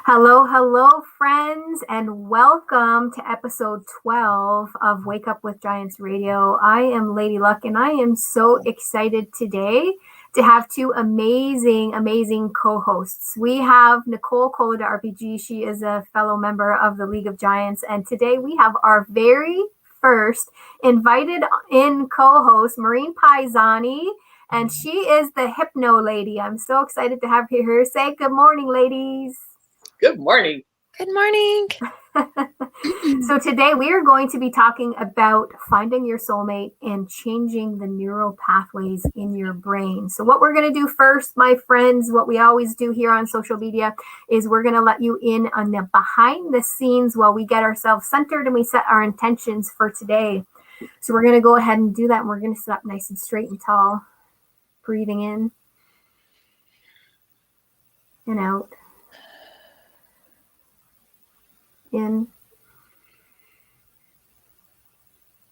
Hello, hello, friends, and welcome to episode 12 of Wake Up with Giants Radio. I am Lady Luck, and I am so excited today to have two amazing co-hosts. We have Nicole Cola to RPG. She is a fellow member of the League of Giants, and today we have our very first invited in co-host, Maureen Pisani, and she is the Hypno Lady. I'm so excited to have her here. Say good morning, ladies. Good morning. Good morning. So today we are going to be talking about finding your soulmate and changing the neural pathways in your brain. So what we're going to do first, my friends, what we always do here on social media is we're going to let you in on the behind the scenes while we get ourselves centered and we set our intentions for today. So we're going to go ahead and do that, and we're going to sit up nice and straight and tall, breathing in and out. In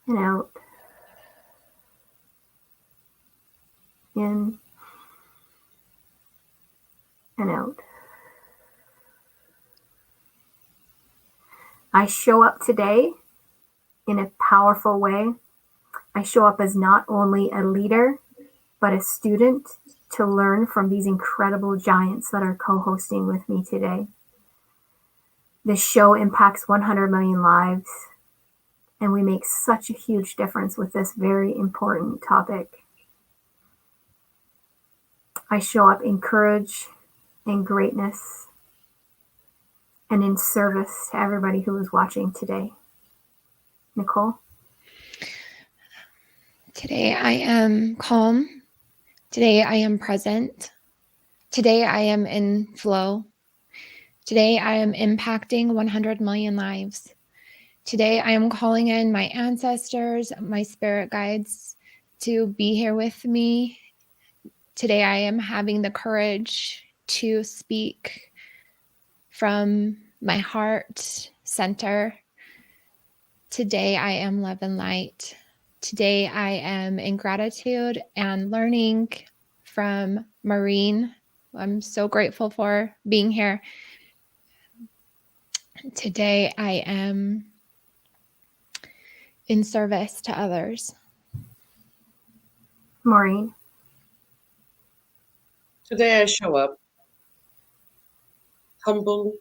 and out. In and out. I show up today in a powerful way. I show up as not only a leader, but a student to learn from these incredible giants that are co-hosting with me today. This show impacts 100 million lives, and we make such a huge difference with this very important topic. I show up in courage and greatness and in service to everybody who is watching today. Nicole? Today I am calm. Today I am present. Today I am in flow. Today I am impacting 100 million lives. Today I am calling in my ancestors, my spirit guides to be here with me. Today I am having the courage to speak from my heart center. Today I am love and light. Today I am in gratitude and learning from Maureen. I'm so grateful for being here. Today I am in service to others. Maureen? Today I show up humble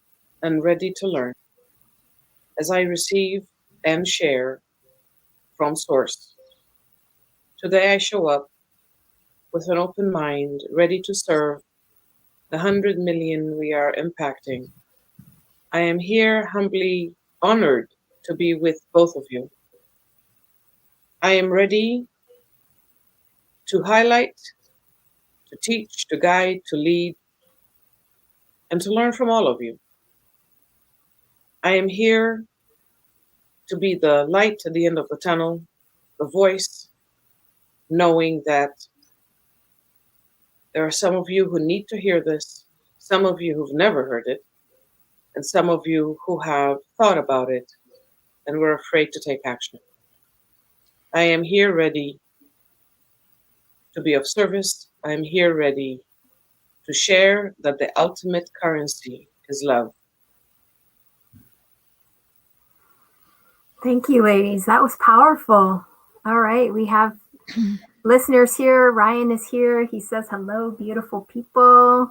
and ready to learn as I receive and share from Source. Today I show up with an open mind, ready to serve the 100 million we are impacting. I am here humbly honored to be with both of you. I am ready to highlight, to teach, to guide, to lead, and to learn from all of you. I am here to be the light at the end of the tunnel, the voice, knowing that there are some of you who need to hear this, some of you who've never heard it, and some of you who have thought about it and were afraid to take action. I am here ready to be of service. I am here ready to share that the ultimate currency is love. Thank you, ladies. That was powerful. All right, we have listeners here. Ryan is here. He says, hello, beautiful people.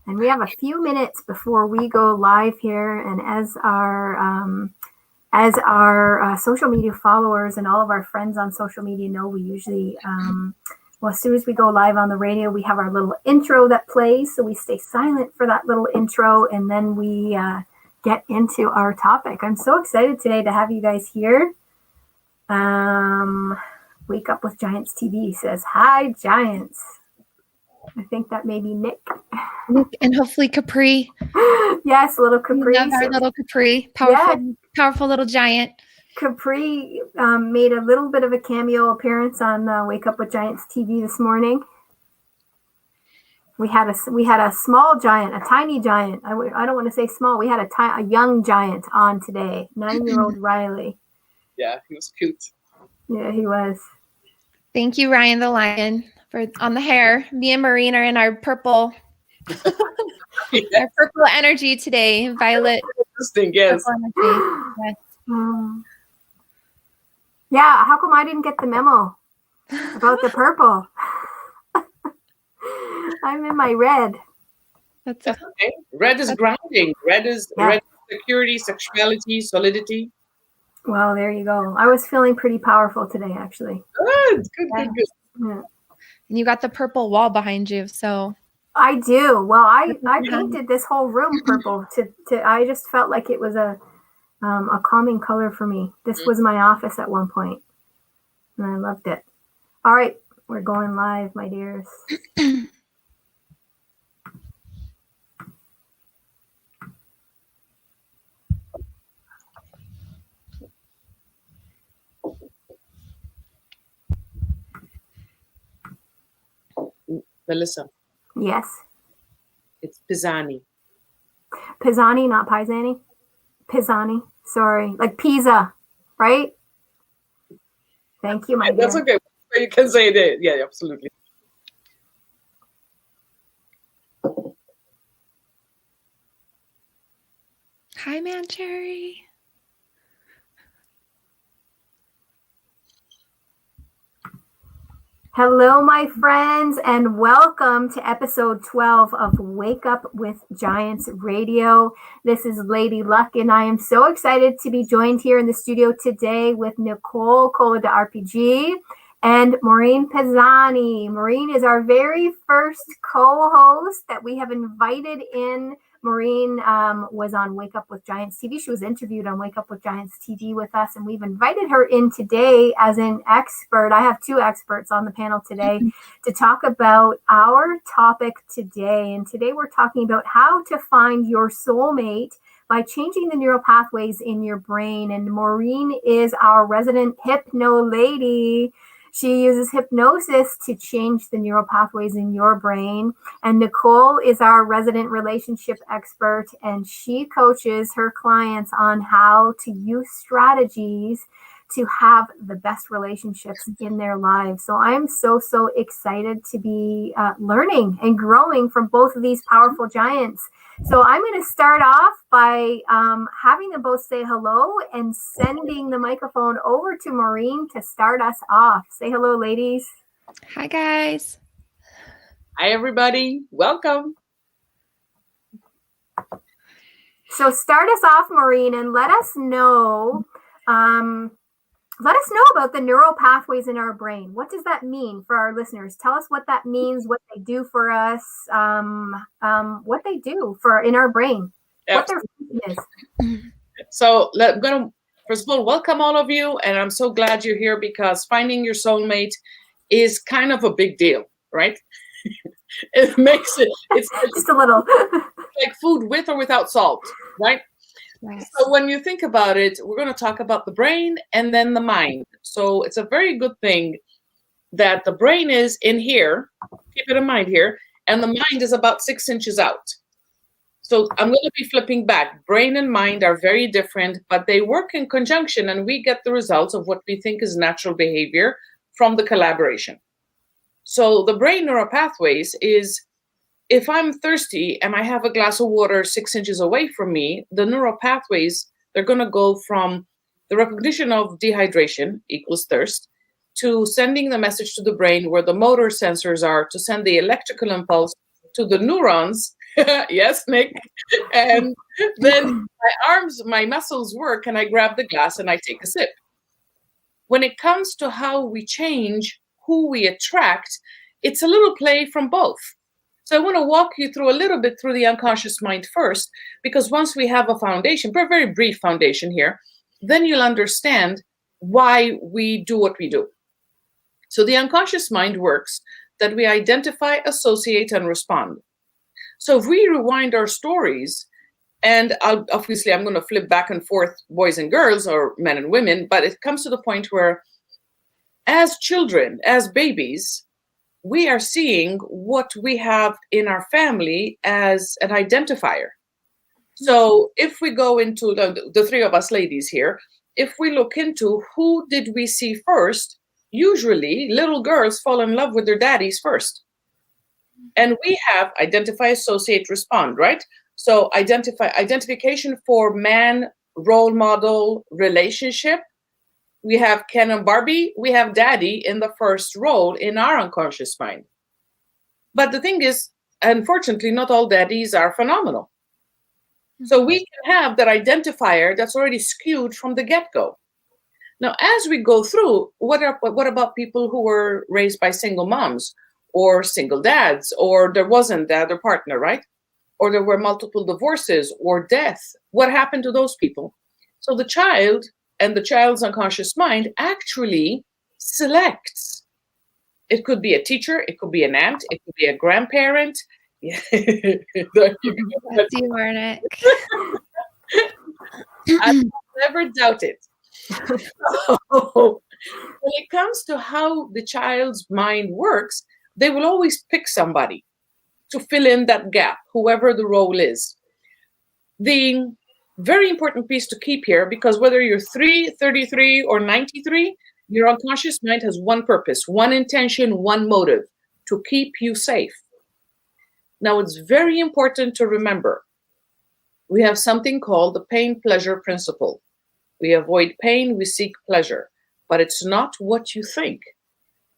And we have a few minutes before we go live here. And as our social media followers and all of our friends on social media know, we usually, as soon as we go live on the radio, we have our little intro that plays. So we stay silent for that little intro, and then we get into our topic. I'm so excited today to have you guys here. Wake Up with Giants TV says, hi, Giants. I think that may be Nick. And hopefully Capri. Yes, little Capri. We love our little Capri. Powerful little giant. Capri made a little bit of a cameo appearance on Wake Up with Giants TV this morning. We had a small giant, a tiny giant. I don't want to say small. We had a young giant on today, 9-year-old Riley. Yeah, he was cute. Yeah, he was. Thank you, Ryan the Lion, for on the hair. Me and Maureen are in our purple Our purple energy today, violet. Interesting, yes. Purple energy. Yes. Yeah, how come I didn't get the memo about the purple? I'm in my red. That's okay. Red is grounding. Red is security, sexuality, solidity. Well, there you go. I was feeling pretty powerful today, actually. Good. Yeah. Yeah. And you got the purple wall behind you, so. I do. Well, I painted this whole room purple to I just felt like it was a calming color for me. This was my office at one point, and I loved it. All right, we're going live, my dears. Melissa. Yes. It's Pisani. Pisani, not Pisani. Pisani. Sorry, like pizza, right? Thank you, my dear. That's okay. You can say it. Yeah, absolutely. Hi, Man Cherry. Hello, my friends, and welcome to episode 12 of Wake Up with Giants Radio. This is Lady Luck, and I am so excited to be joined here in the studio today with Nicole Cola de RPG and Maureen Pisani. Maureen is our very first co-host that we have invited in. Maureen was on Wake Up with Giants TV. She was interviewed on Wake Up with Giants TV with us, and we've invited her in today as an expert. I have two experts on the panel today to talk about our topic today. And today we're talking about how to find your soulmate by changing the neural pathways in your brain. And Maureen is our resident hypno lady. She uses hypnosis to change the neural pathways in your brain. And Nicole is our resident relationship expert, and she coaches her clients on how to use strategies to have the best relationships in their lives. So I'm so excited to be learning and growing from both of these powerful giants. So I'm going to start off by having them both say hello and sending the microphone over to Maureen to start us off. Say hello, ladies. Hi, guys. Hi, everybody. Welcome. So start us off, Maureen, and let us know about the neural pathways in our brain. What does that mean for our listeners? Tell us what that means, what they do for us, what they do in our brain, what their function is. So I'm going to, first of all, welcome all of you. And I'm so glad you're here because finding your soulmate is kind of a big deal, right? It makes it's just a little like food with or without salt, right? Yes. So when you think about it, we're going to talk about the brain and then the mind. So it's a very good thing that the brain is in here, keep it in mind here, and the mind is about 6 inches out. So I'm going to be flipping back. Brain and mind are very different, but they work in conjunction, and we get the results of what we think is natural behavior from the collaboration. So the brain neural pathways is, if I'm thirsty and I have a glass of water 6 inches away from me, the neural pathways, they're going to go from the recognition of dehydration equals thirst to sending the message to the brain where the motor sensors are to send the electrical impulse to the neurons. Yes, Nick. And then my muscles work and I grab the glass and I take a sip. When it comes to how we change who we attract, it's a little play from both. So I want to walk you through a little bit through the unconscious mind first, because once we have a foundation, a very brief foundation here, then you'll understand why we do what we do. So the unconscious mind works that we identify, associate, and respond. So if we rewind our stories, and I'm going to flip back and forth, boys and girls, or men and women, but it comes to the point where as children, as babies, we are seeing what we have in our family as an identifier. So if we go into the three of us ladies here, if we look into who did we see first, usually little girls fall in love with their daddies first. And we have identify, associate, respond, right? So identification for man, role model, relationship. We have Ken and Barbie. We have Daddy in the first role in our unconscious mind. But the thing is, unfortunately, not all daddies are phenomenal. So we can have that identifier that's already skewed from the get-go. Now, as we go through, what about people who were raised by single moms or single dads, or there wasn't the other partner, right? Or there were multiple divorces or death? What happened to those people? So the child and the child's unconscious mind actually selects. It could be a teacher, it could be an aunt, it could be a grandparent. That's you, Nick. I never doubt it. So, when it comes to how the child's mind works, they will always pick somebody to fill in that gap, whoever the role is. The very important piece to keep here, because whether you're 3, 33, or 93, your unconscious mind has one purpose, one intention, one motive: to keep you safe. Now, it's very important to remember, we have something called the pain-pleasure principle. We avoid pain, we seek pleasure, but it's not what you think.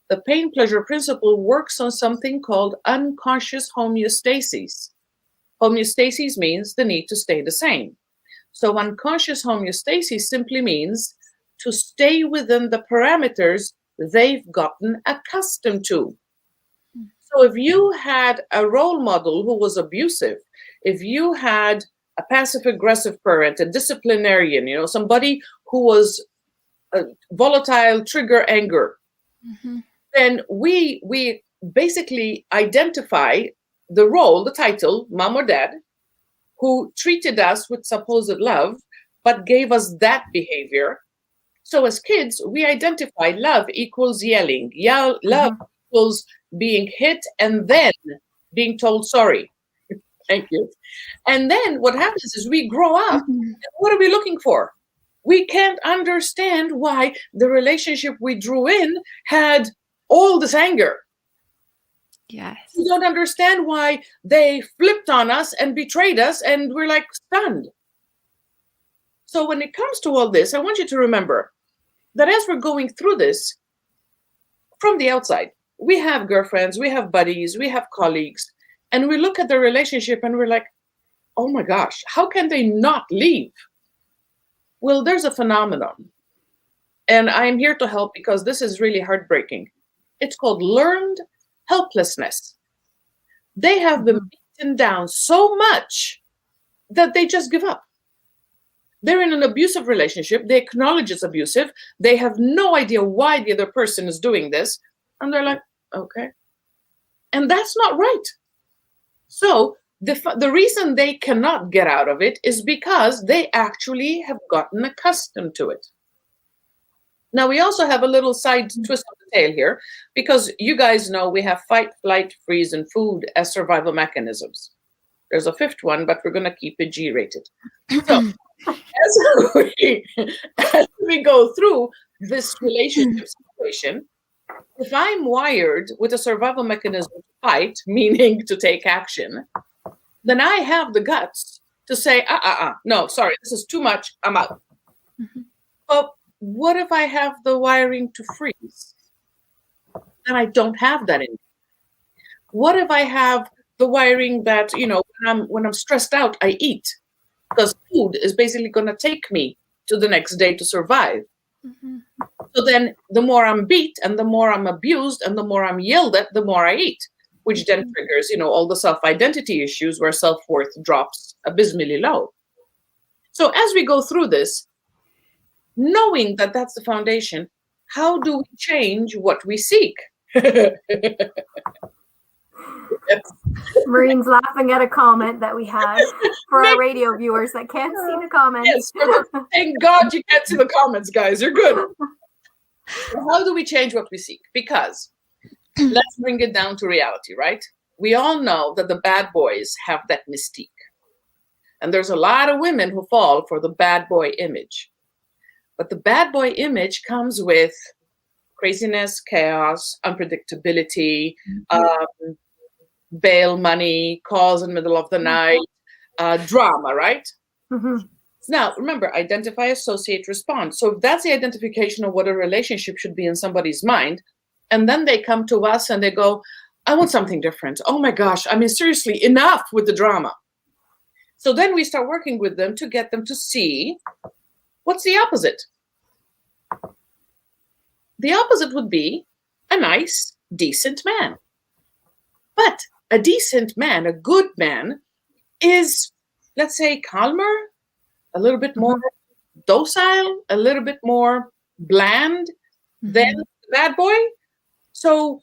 The pain-pleasure principle works on something called unconscious homeostasis. Homeostasis means the need to stay the same. So unconscious homeostasis simply means to stay within the parameters they've gotten accustomed to. So if you had a role model who was abusive, if you had a passive-aggressive parent, a disciplinarian, somebody who was a volatile, trigger anger, then we basically identify the role, the title, mom or dad, who treated us with supposed love, but gave us that behavior. So as kids, we identify love equals yelling. Love equals being hit and then being told sorry. Thank you. And then what happens is we grow up, and what are we looking for? We can't understand why the relationship we drew in had all this anger. Yes. We don't understand why they flipped on us and betrayed us, and we're like stunned. So when it comes to all this, I want you to remember that as we're going through this, from the outside, we have girlfriends, we have buddies, we have colleagues, and we look at the relationship and we're like, oh my gosh, how can they not leave? Well, there's a phenomenon, and I'm here to help because this is really heartbreaking. It's called learned helplessness. They have been beaten down so much that they just give up. They're in an abusive relationship. They acknowledge it's abusive. They have no idea why the other person is doing this. And they're like, okay. And that's not right. So the reason they cannot get out of it is because they actually have gotten accustomed to it. Now, we also have a little side twist of the tail here, because you guys know we have fight, flight, freeze, and food as survival mechanisms. There's a fifth one, but we're going to keep it G-rated. So as we go through this relationship situation, if I'm wired with a survival mechanism to fight, meaning to take action, then I have the guts to say, no, sorry, this is too much, I'm out. But what if I have the wiring to freeze? Then I don't have that in me. What if I have the wiring that, when I'm stressed out, I eat? Because food is basically going to take me to the next day to survive. So then the more I'm beat and the more I'm abused and the more I'm yelled at, the more I eat, which then triggers, all the self-identity issues where self-worth drops abysmally low. So as we go through this, knowing that that's the foundation, how do we change what we seek? Yes. Maureen's laughing at a comment that we had for our radio viewers that can't see the comments. Yes, thank God you can't see the comments, guys. You're good. So how do we change what we seek? Because let's bring it down to reality, right? We all know that the bad boys have that mystique. And there's a lot of women who fall for the bad boy image. But the bad boy image comes with craziness, chaos, unpredictability, bail money, calls in the middle of the night, drama, right? Mm-hmm. Now, remember, identify, associate, respond. So if that's the identification of what a relationship should be in somebody's mind, and then they come to us and they go, I want something different. Oh my gosh, I mean, seriously, enough with the drama. So then we start working with them to get them to see what's the opposite. The opposite would be a nice, decent man. But a decent man, a good man, is, let's say, calmer, a little bit more docile, a little bit more bland than the bad boy. So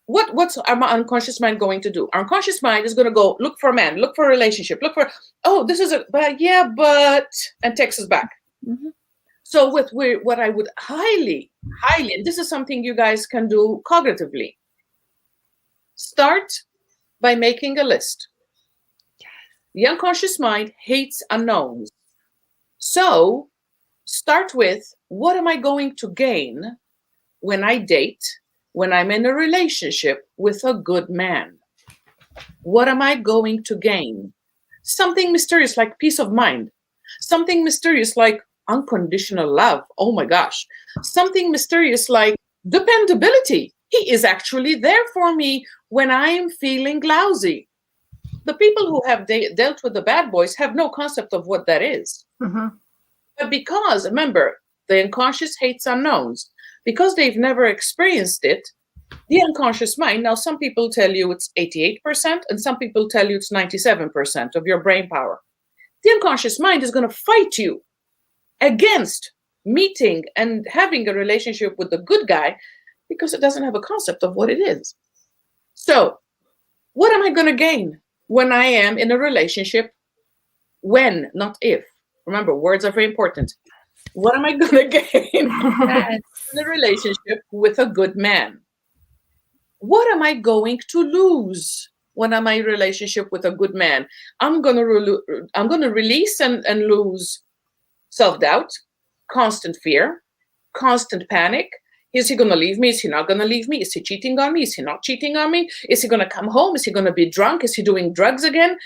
what's our unconscious mind going to do? Our unconscious mind is going to go look for a man, look for a relationship, look for, oh, this is a, but yeah, but, and takes us back. Mm-hmm. So what I would highly, and this is something you guys can do cognitively, start by making a list. The unconscious mind hates unknowns. So start with, what am I going to gain when I date, when I'm in a relationship with a good man? What am I going to gain? Something mysterious like peace of mind. Something mysterious like unconditional love. Oh my gosh. Something mysterious like dependability. He is actually there for me when I'm feeling lousy. The people who have dealt with the bad boys have no concept of what that is. Mm-hmm. But because, remember, the unconscious hates unknowns, because they've never experienced it, the unconscious mind, now some people tell you it's 88% and some people tell you it's 97% of your brain power. The unconscious mind is going to fight you against meeting and having a relationship with the good guy because it doesn't have a concept of what it is. So, what am I going to gain when I am in a relationship? When, not if. Remember, words are very important. What am I going to gain in a relationship with a good man? What am I going to lose when I'm in a relationship with a good man? I'm going to release and lose self-doubt, constant fear, constant panic. Is he going to leave me? Is he not going to leave me? Is he cheating on me? Is he not cheating on me? Is he going to come home? Is he going to be drunk? Is he doing drugs again?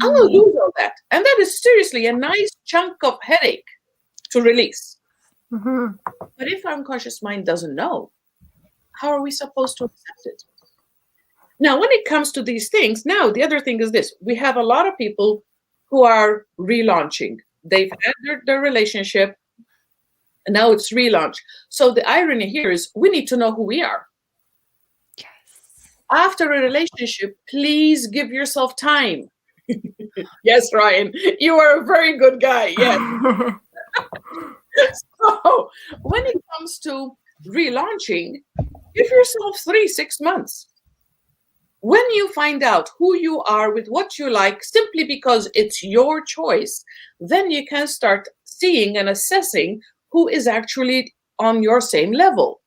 I'm going to lose all that. And that is seriously a nice chunk of headache to release. Mm-hmm. But if our unconscious mind doesn't know, how are we supposed to accept it? Now, when it comes to these things, now the other thing is this. We have a lot of people who are relaunching. They've had their relationship, and now it's relaunch. So the irony here is we need to know who we are. Yes. After a relationship, please give yourself time. Yes, Ryan, you are a very good guy. Yes. So when it comes to relaunching, give yourself 3-6 months. When you find out who you are with what you like, simply because it's your choice, then you can start seeing and assessing who is actually on your same level.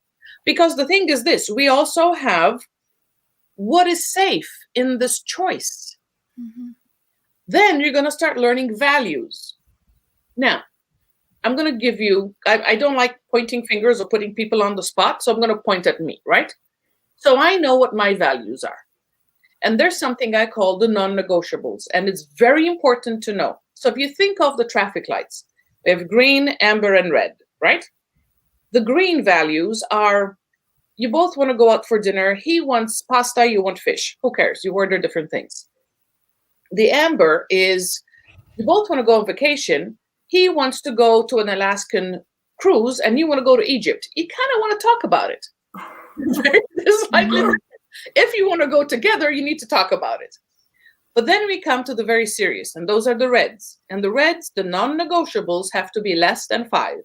Because the thing is this, we also have what is safe in this choice. Mm-hmm. Then you're going to start learning values. Now, I'm going to give you, I don't like pointing fingers or putting people on the spot, so I'm going to point at me, right? So I know what my values are. And there's something I call the non-negotiables, and it's very important to know. So if you think of the traffic lights, we have green, amber, and red, right? The green values are, you both want to go out for dinner. He wants pasta, you want fish. Who cares? You order different things. The amber is, you both want to go on vacation. He wants to go to an Alaskan cruise, and you want to go to Egypt. You kind of want to talk about it. It's like, if you want to go together, you need to talk about it. But then we come to the very serious, and those are the reds. And the reds, the non-negotiables, have to be less than 5.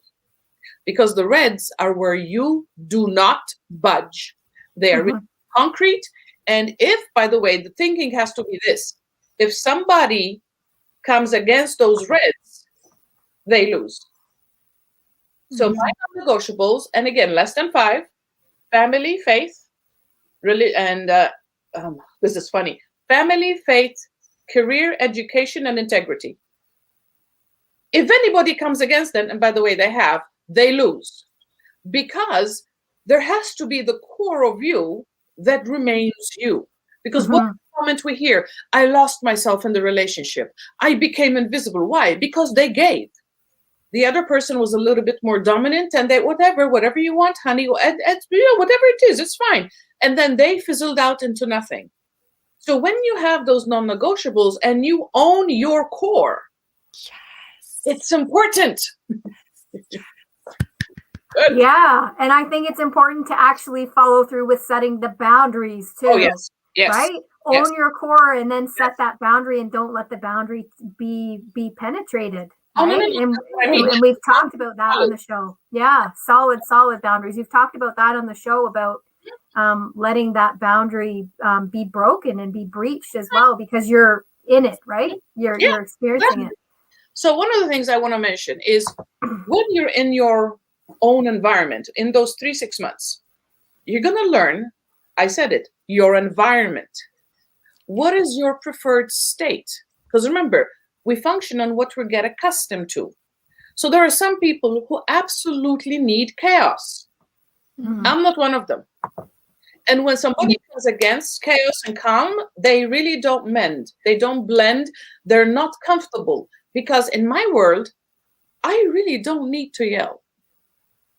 Because the reds are where you do not budge. They are really concrete. And if, by the way, the thinking has to be this, if somebody comes against those reds, they lose. So my non-negotiables, and again, less than 5, family, faith, really, and this is funny, family, faith, career, education, and integrity. If anybody comes against them, and by the way, they lose. Because there has to be the core of you that remains you. Because what moment we hear, I lost myself in the relationship. I became invisible. Why? Because they gave. The other person was a little bit more dominant, and they, whatever you want, honey, whatever it is, it's fine. And then they fizzled out into nothing. So when you have those non-negotiables and you own your core, Yes. it's important. Yeah, and I think it's important to actually follow through with setting the boundaries too. Oh, yes. Right? Yes. Own your core and then set that boundary, and don't let the boundary be penetrated. Oh, right? no. And we've talked about that on the show. Yeah, solid boundaries. We've talked about that on the show about letting that boundary be broken and be breached as well, because you're in it, right? You're experiencing it. So one of the things I want to mention is when you're in your own environment, in those 3-6 months, you're going to learn, I said it, your environment. What is your preferred state? Because remember, we function on what we get accustomed to. So there are some people who absolutely need chaos. Mm-hmm. I'm not one of them. And when somebody comes against chaos and calm, they really don't mend. They don't blend. They're not comfortable. Because in my world, I really don't need to yell.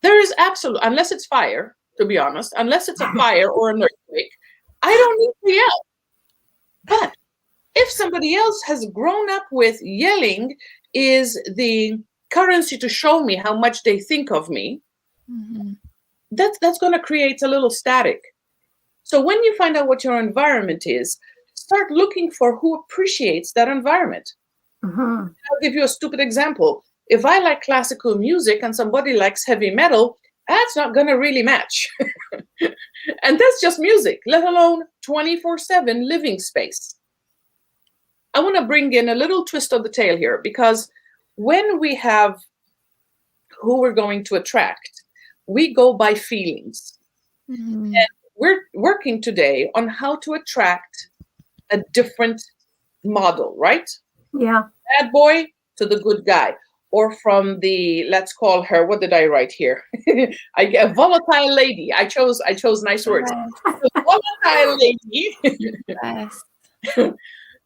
There is unless it's fire, to be honest, unless it's a fire or an earthquake, I don't need to yell. But if somebody else has grown up with yelling is the currency to show me how much they think of me, that's going to create a little static. So when you find out what your environment is, start looking for who appreciates that environment. Mm-hmm. I'll give you a stupid example. If I like classical music and somebody likes heavy metal, that's not going to really match. And that's just music, let alone 24/7 living space. I want to bring in a little twist of the tail here, because when we have who we're going to attract, we go by feelings. Mm-hmm. And we're working today on how to attract a different model, right? Yeah. Bad boy to the good guy. Or from the, let's call her, what did I write here? A volatile lady. I chose nice words. A volatile lady Yes.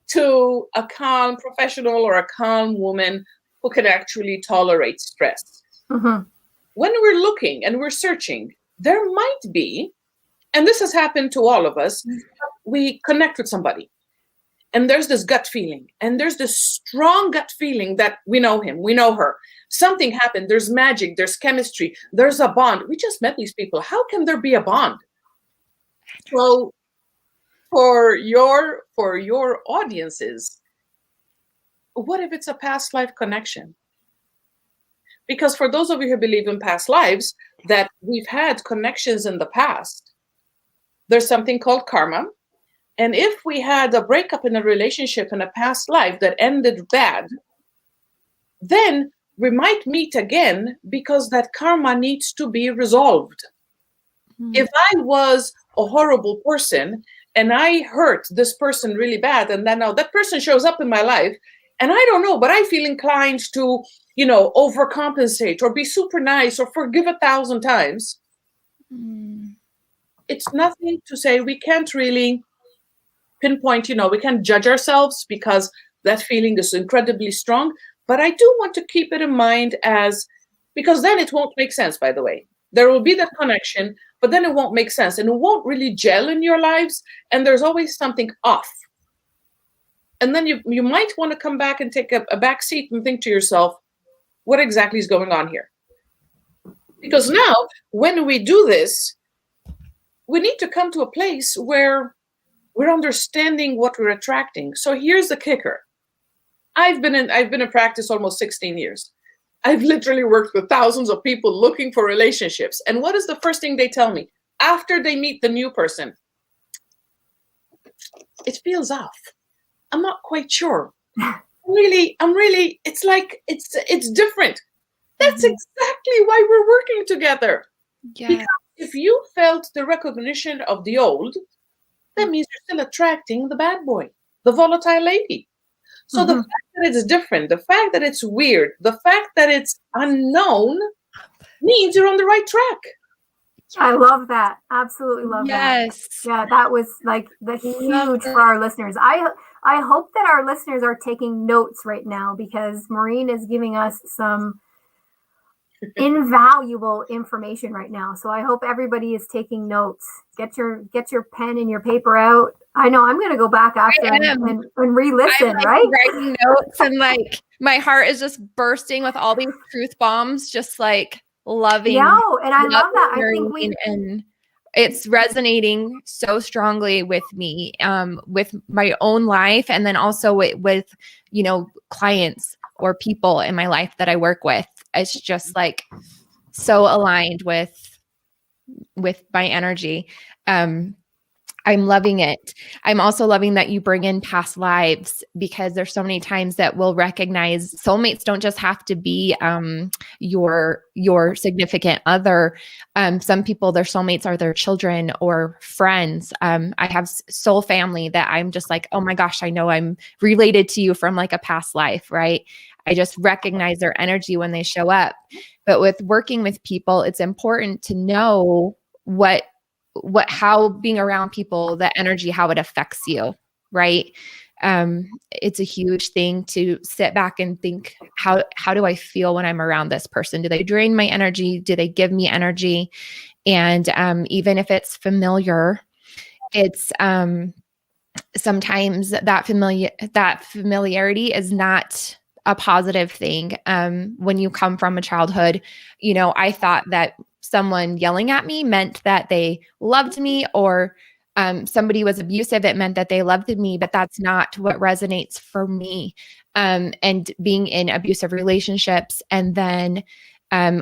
to a calm professional or a calm woman who can actually tolerate stress. Mm-hmm. When we're looking and we're searching, there might be, and this has happened to all of us, we connect with somebody. And there's this gut feeling, and there's this strong gut feeling that we know him, we know her. Something happened, there's magic, there's chemistry, there's a bond. We just met these people. How can there be a bond? So for your audiences, what if it's a past life connection? Because for those of you who believe in past lives, that we've had connections in the past, there's something called karma. And if we had a breakup in a relationship in a past life that ended bad, then we might meet again because that karma needs to be resolved. Mm-hmm. If I was a horrible person and I hurt this person really bad, and then now that person shows up in my life, and I don't know, but I feel inclined to, overcompensate or be super nice or forgive 1,000 times. Mm. It's nothing to say we can't really pinpoint, we can't judge ourselves because that feeling is incredibly strong. But I do want to keep it in mind because then it won't make sense, by the way. There will be that connection, but then it won't make sense and it won't really gel in your lives. And there's always something off. And then you might want to come back and take a back seat and think to yourself, what exactly is going on here? Because now, when we do this, we need to come to a place where we're understanding what we're attracting. So here's the kicker. I've been in practice almost 16 years. I've literally worked with thousands of people looking for relationships. And what is the first thing they tell me after they meet the new person? It feels off. I'm not quite sure. I'm really, it's like, it's different. That's exactly why we're working together. Yeah. Because if you felt the recognition of the old, that means you're still attracting the bad boy, the volatile lady. So the fact that it's different, the fact that it's weird, the fact that it's unknown means you're on the right track. I love that. Absolutely love that. Yes. Yeah, that was like the huge for our listeners. I hope that our listeners are taking notes right now, because Maureen is giving us some invaluable information right now. So I hope everybody is taking notes. Get your pen and your paper out. I know I'm going to go back after and re-listen, I'm, like, right? writing notes, and like my heart is just bursting with all these truth bombs, just like loving. Yeah, and I love that. I think and it's resonating so strongly with me, with my own life, and then also with clients or people in my life that I work with. It's just like so aligned with my energy. I'm loving it. I'm also loving that you bring in past lives, because there's so many times that we'll recognize soulmates don't just have to be your significant other. Some people, their soulmates are their children or friends. I have soul family that I'm just like, oh my gosh, I know I'm related to you from like a past life, right? I just recognize their energy when they show up. But with working with people, it's important to know how being around people, the energy, how it affects you, right? It's a huge thing to sit back and think, how do I feel when I'm around this person? Do they drain my energy? Do they give me energy? And even if it's familiar, it's sometimes that familiarity is not a positive thing. When you come from a childhood, I thought that someone yelling at me meant that they loved me, or somebody was abusive, it meant that they loved me, but that's not what resonates for me. And being in abusive relationships, and then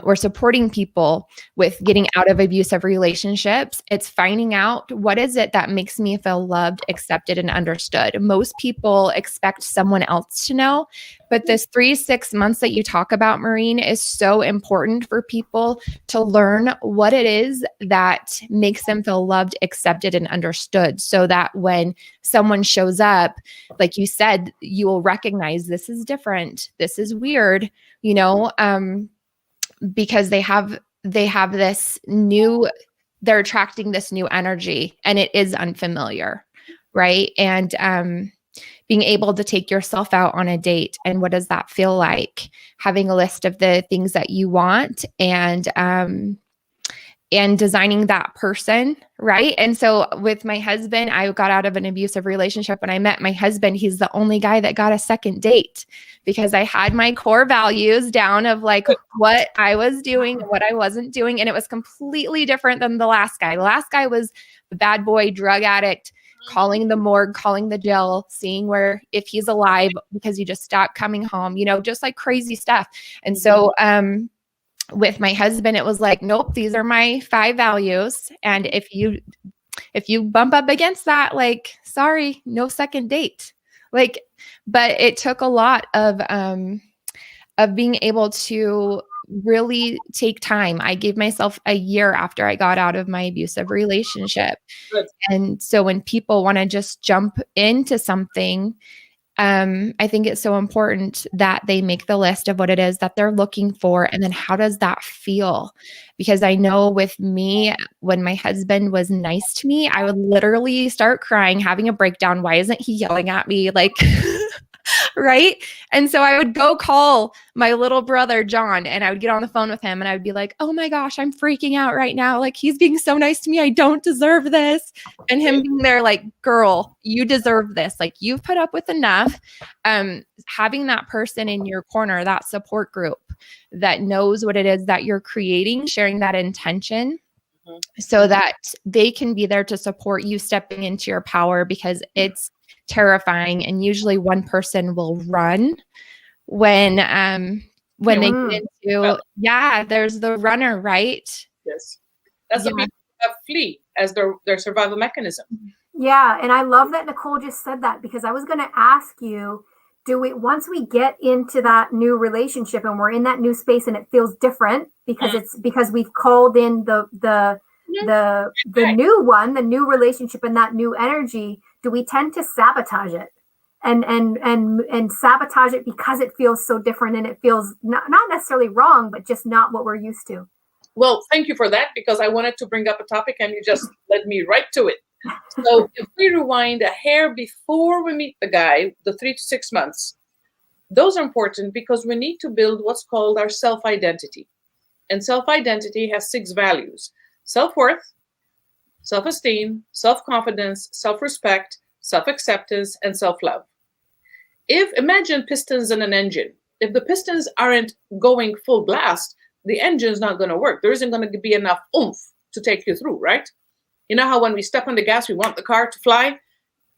we're supporting people with getting out of abusive relationships. It's finding out, what is it that makes me feel loved, accepted, and understood. Most people expect someone else to know, but this 3-6 months that you talk about, Maureen, is so important for people to learn what it is that makes them feel loved, accepted, and understood, so that when someone shows up, like you said, you will recognize, this is different, this is weird, because they have this new, they're attracting this new energy, and it is unfamiliar, right? And being able to take yourself out on a date, and what does that feel like? Having a list of the things that you want, and designing that person, right? And so with my husband, I got out of an abusive relationship. When I met my husband, he's the only guy that got a second date, because I had my core values down of like what I was doing and what I wasn't doing. And it was completely different than the last guy. The last guy was the bad boy, drug addict, calling the morgue, calling the jail, seeing if he's alive, because he just stopped coming home, just like crazy stuff. And so, with my husband, it was like, nope, these are my 5 values. And if you bump up against that, like, sorry, no second date. Like, but it took a lot of being able to really take time. I gave myself a year after I got out of my abusive relationship. Good. And so when people want to just jump into something, I think it's so important that they make the list of what it is that they're looking for, and then how does that feel? Because I know with me, when my husband was nice to me, I would literally start crying, having a breakdown. Why isn't he yelling at me? Like, right? And so I would go call my little brother, John, and I would get on the phone with him, and I would be like, oh my gosh, I'm freaking out right now. Like, he's being so nice to me. I don't deserve this. And him being there like, girl, you deserve this. Like, you've put up with enough. Having that person in your corner, that support group that knows what it is that you're creating, sharing that intention, so that they can be there to support you stepping into your power, because it's terrifying. And usually one person will run when they get into, there's the runner, right? Yes. That's the people that flee as their survival mechanism. Yeah. And I love that Nicole just said that, because I was going to ask you, once we get into that new relationship and we're in that new space and it feels different because we've called in the new one, the new relationship, and that new energy, do we tend to sabotage it and sabotage it because it feels so different, and it feels not necessarily wrong, but just not what we're used to? Well, thank you for that, because I wanted to bring up a topic and you just led me right to it. So if we rewind a hair before we meet the guy, the 3 to 6 months, those are important because we need to build what's called our self-identity. And self-identity has 6 values: self-worth, self-esteem, self-confidence, self-respect, self-acceptance, and self-love. Imagine pistons in an engine. If the pistons aren't going full blast, the engine's not going to work. There isn't going to be enough oomph to take you through, right? You know how when we step on the gas, we want the car to fly?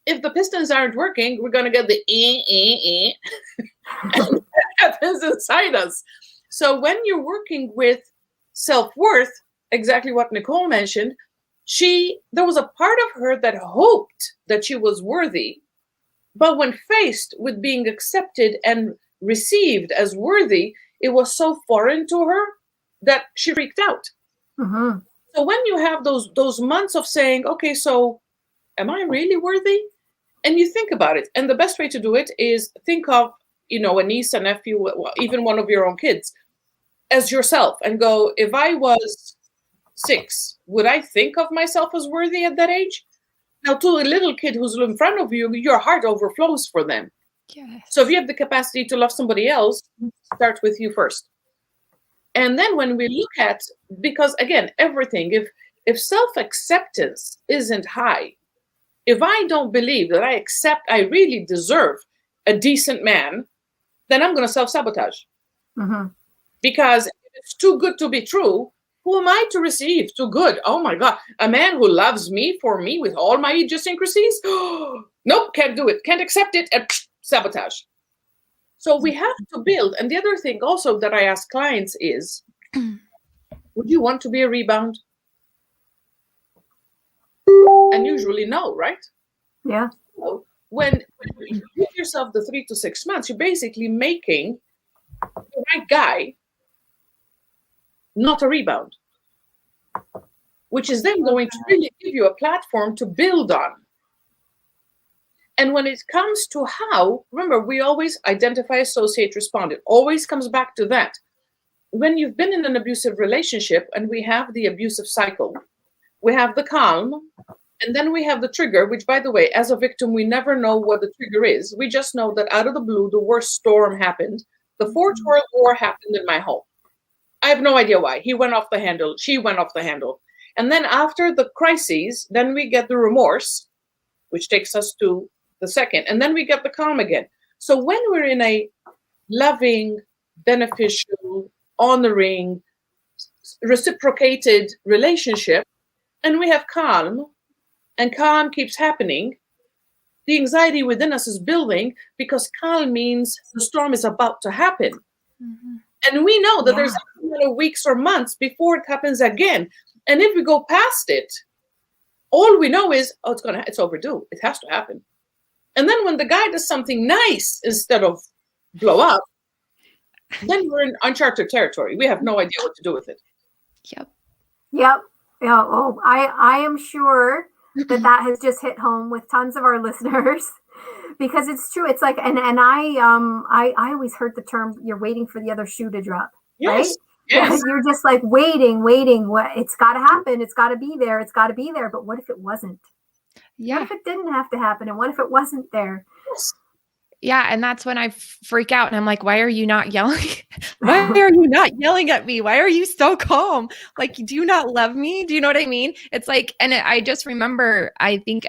If the pistons aren't working, we're going to get the and that happens inside us. So when you're working with self-worth, exactly what Nicole mentioned, there was a part of her that hoped that she was worthy, but when faced with being accepted and received as worthy, it was so foreign to her that she freaked out. Mm-hmm. So when you have those months of saying, okay, so am I really worthy? And you think about it. And the best way to do it is think of, a niece, a nephew, even one of your own kids as yourself, and go, if I was 6, would I think of myself as worthy at that age? Now, to a little kid who's in front of you, your heart overflows for them. Yes. So if you have the capacity to love somebody else, start with you first. And then when we look at, because again, everything, if self-acceptance isn't high, if I don't believe that I really deserve a decent man, then I'm going to self-sabotage. Mm-hmm. Because if it's too good to be true, who am I to receive? Too good. Oh my God. A man who loves me for me with all my idiosyncrasies? Nope, can't do it. Can't accept it. And sabotage. So we have to build. And the other thing also that I ask clients is, would you want to be a rebound? And usually no, right? Yeah. So when you give yourself the 3 to 6 months, you're basically making the right guy not a rebound, which is then going to really give you a platform to build on. And when it comes to how, remember, we always identify, associate, respond. It always comes back to that. When you've been in an abusive relationship and we have the abusive cycle, we have the calm, and then we have the trigger, which, by the way, as a victim, we never know what the trigger is. We just know that out of the blue, the worst storm happened. The Fourth World War happened in my home. I have no idea why. He went off the handle. She went off the handle. And then after the crises, then we get the remorse, which takes us to the second. And then we get the calm again. So when we're in a loving, beneficial, honoring, reciprocated relationship, and we have calm, and calm keeps happening, the anxiety within us is building because calm means the storm is about to happen. Mm-hmm. And we know that there's a matter of weeks or months before it happens again. And if we go past it, all we know is, it's overdue. It has to happen. And then when the guy does something nice instead of blow up, then we're in uncharted territory. We have no idea what to do with it. Yep. Yeah. Oh, I am sure that has just hit home with tons of our listeners. Because it's true. It's like, and I always heard the term, you're waiting for the other shoe to drop, right? Yes. You're just like waiting. What, it's got to happen. It's got to be there. It's got to be there. But what if it wasn't? Yeah. What if it didn't have to happen? And what if it wasn't there? Yeah. And that's when I freak out and I'm like, why are you not yelling? Why are you not yelling at me? Why are you so calm? Like, do you not love me? Do you know what I mean? It's like, and I just remember, I think,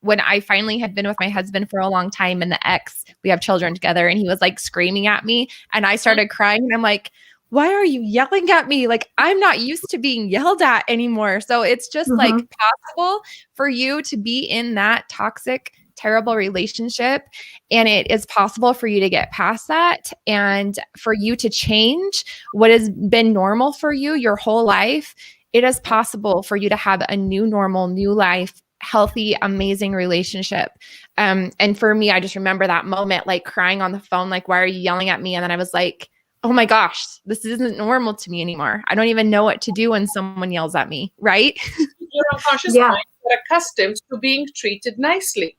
when I finally had been with my husband for a long time and the ex, we have children together, and he was like screaming at me and I started crying and I'm like, why are you yelling at me? Like, I'm not used to being yelled at anymore. So it's just like possible for you to be in that toxic, terrible relationship. And it is possible for you to get past that and for you to change what has been normal for you your whole life. It is possible for you to have a new normal, new life, healthy, amazing relationship. And for me, I just remember that moment, like crying on the phone, like, why are you yelling at me? And then I was like, oh my gosh, this isn't normal to me anymore. I don't even know what to do when someone yells at me, right? Your unconscious mind is accustomed to being treated nicely.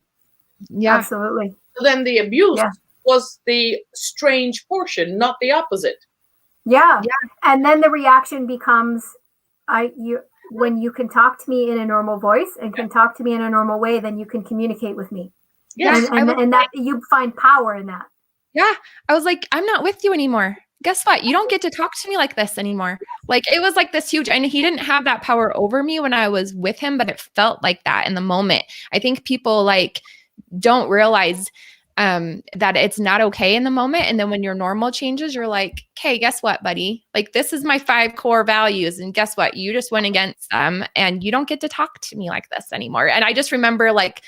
Yeah, absolutely. So then the abuse was the strange portion, not the opposite. Yeah. And then the reaction becomes, when you can talk to me in a normal voice and can talk to me in a normal way, then you can communicate with me. Yes. And that you find power in that. Yeah. I was like, I'm not with you anymore. Guess what? You don't get to talk to me like this anymore. Like, it was like this huge, and he didn't have that power over me when I was with him, but it felt like that in the moment. I think people like don't realize that it's not okay in the moment. And then when your normal changes, you're like, hey, guess what, buddy? Like, this is my 5 core values. And guess what? You just went against them and you don't get to talk to me like this anymore. And I just remember like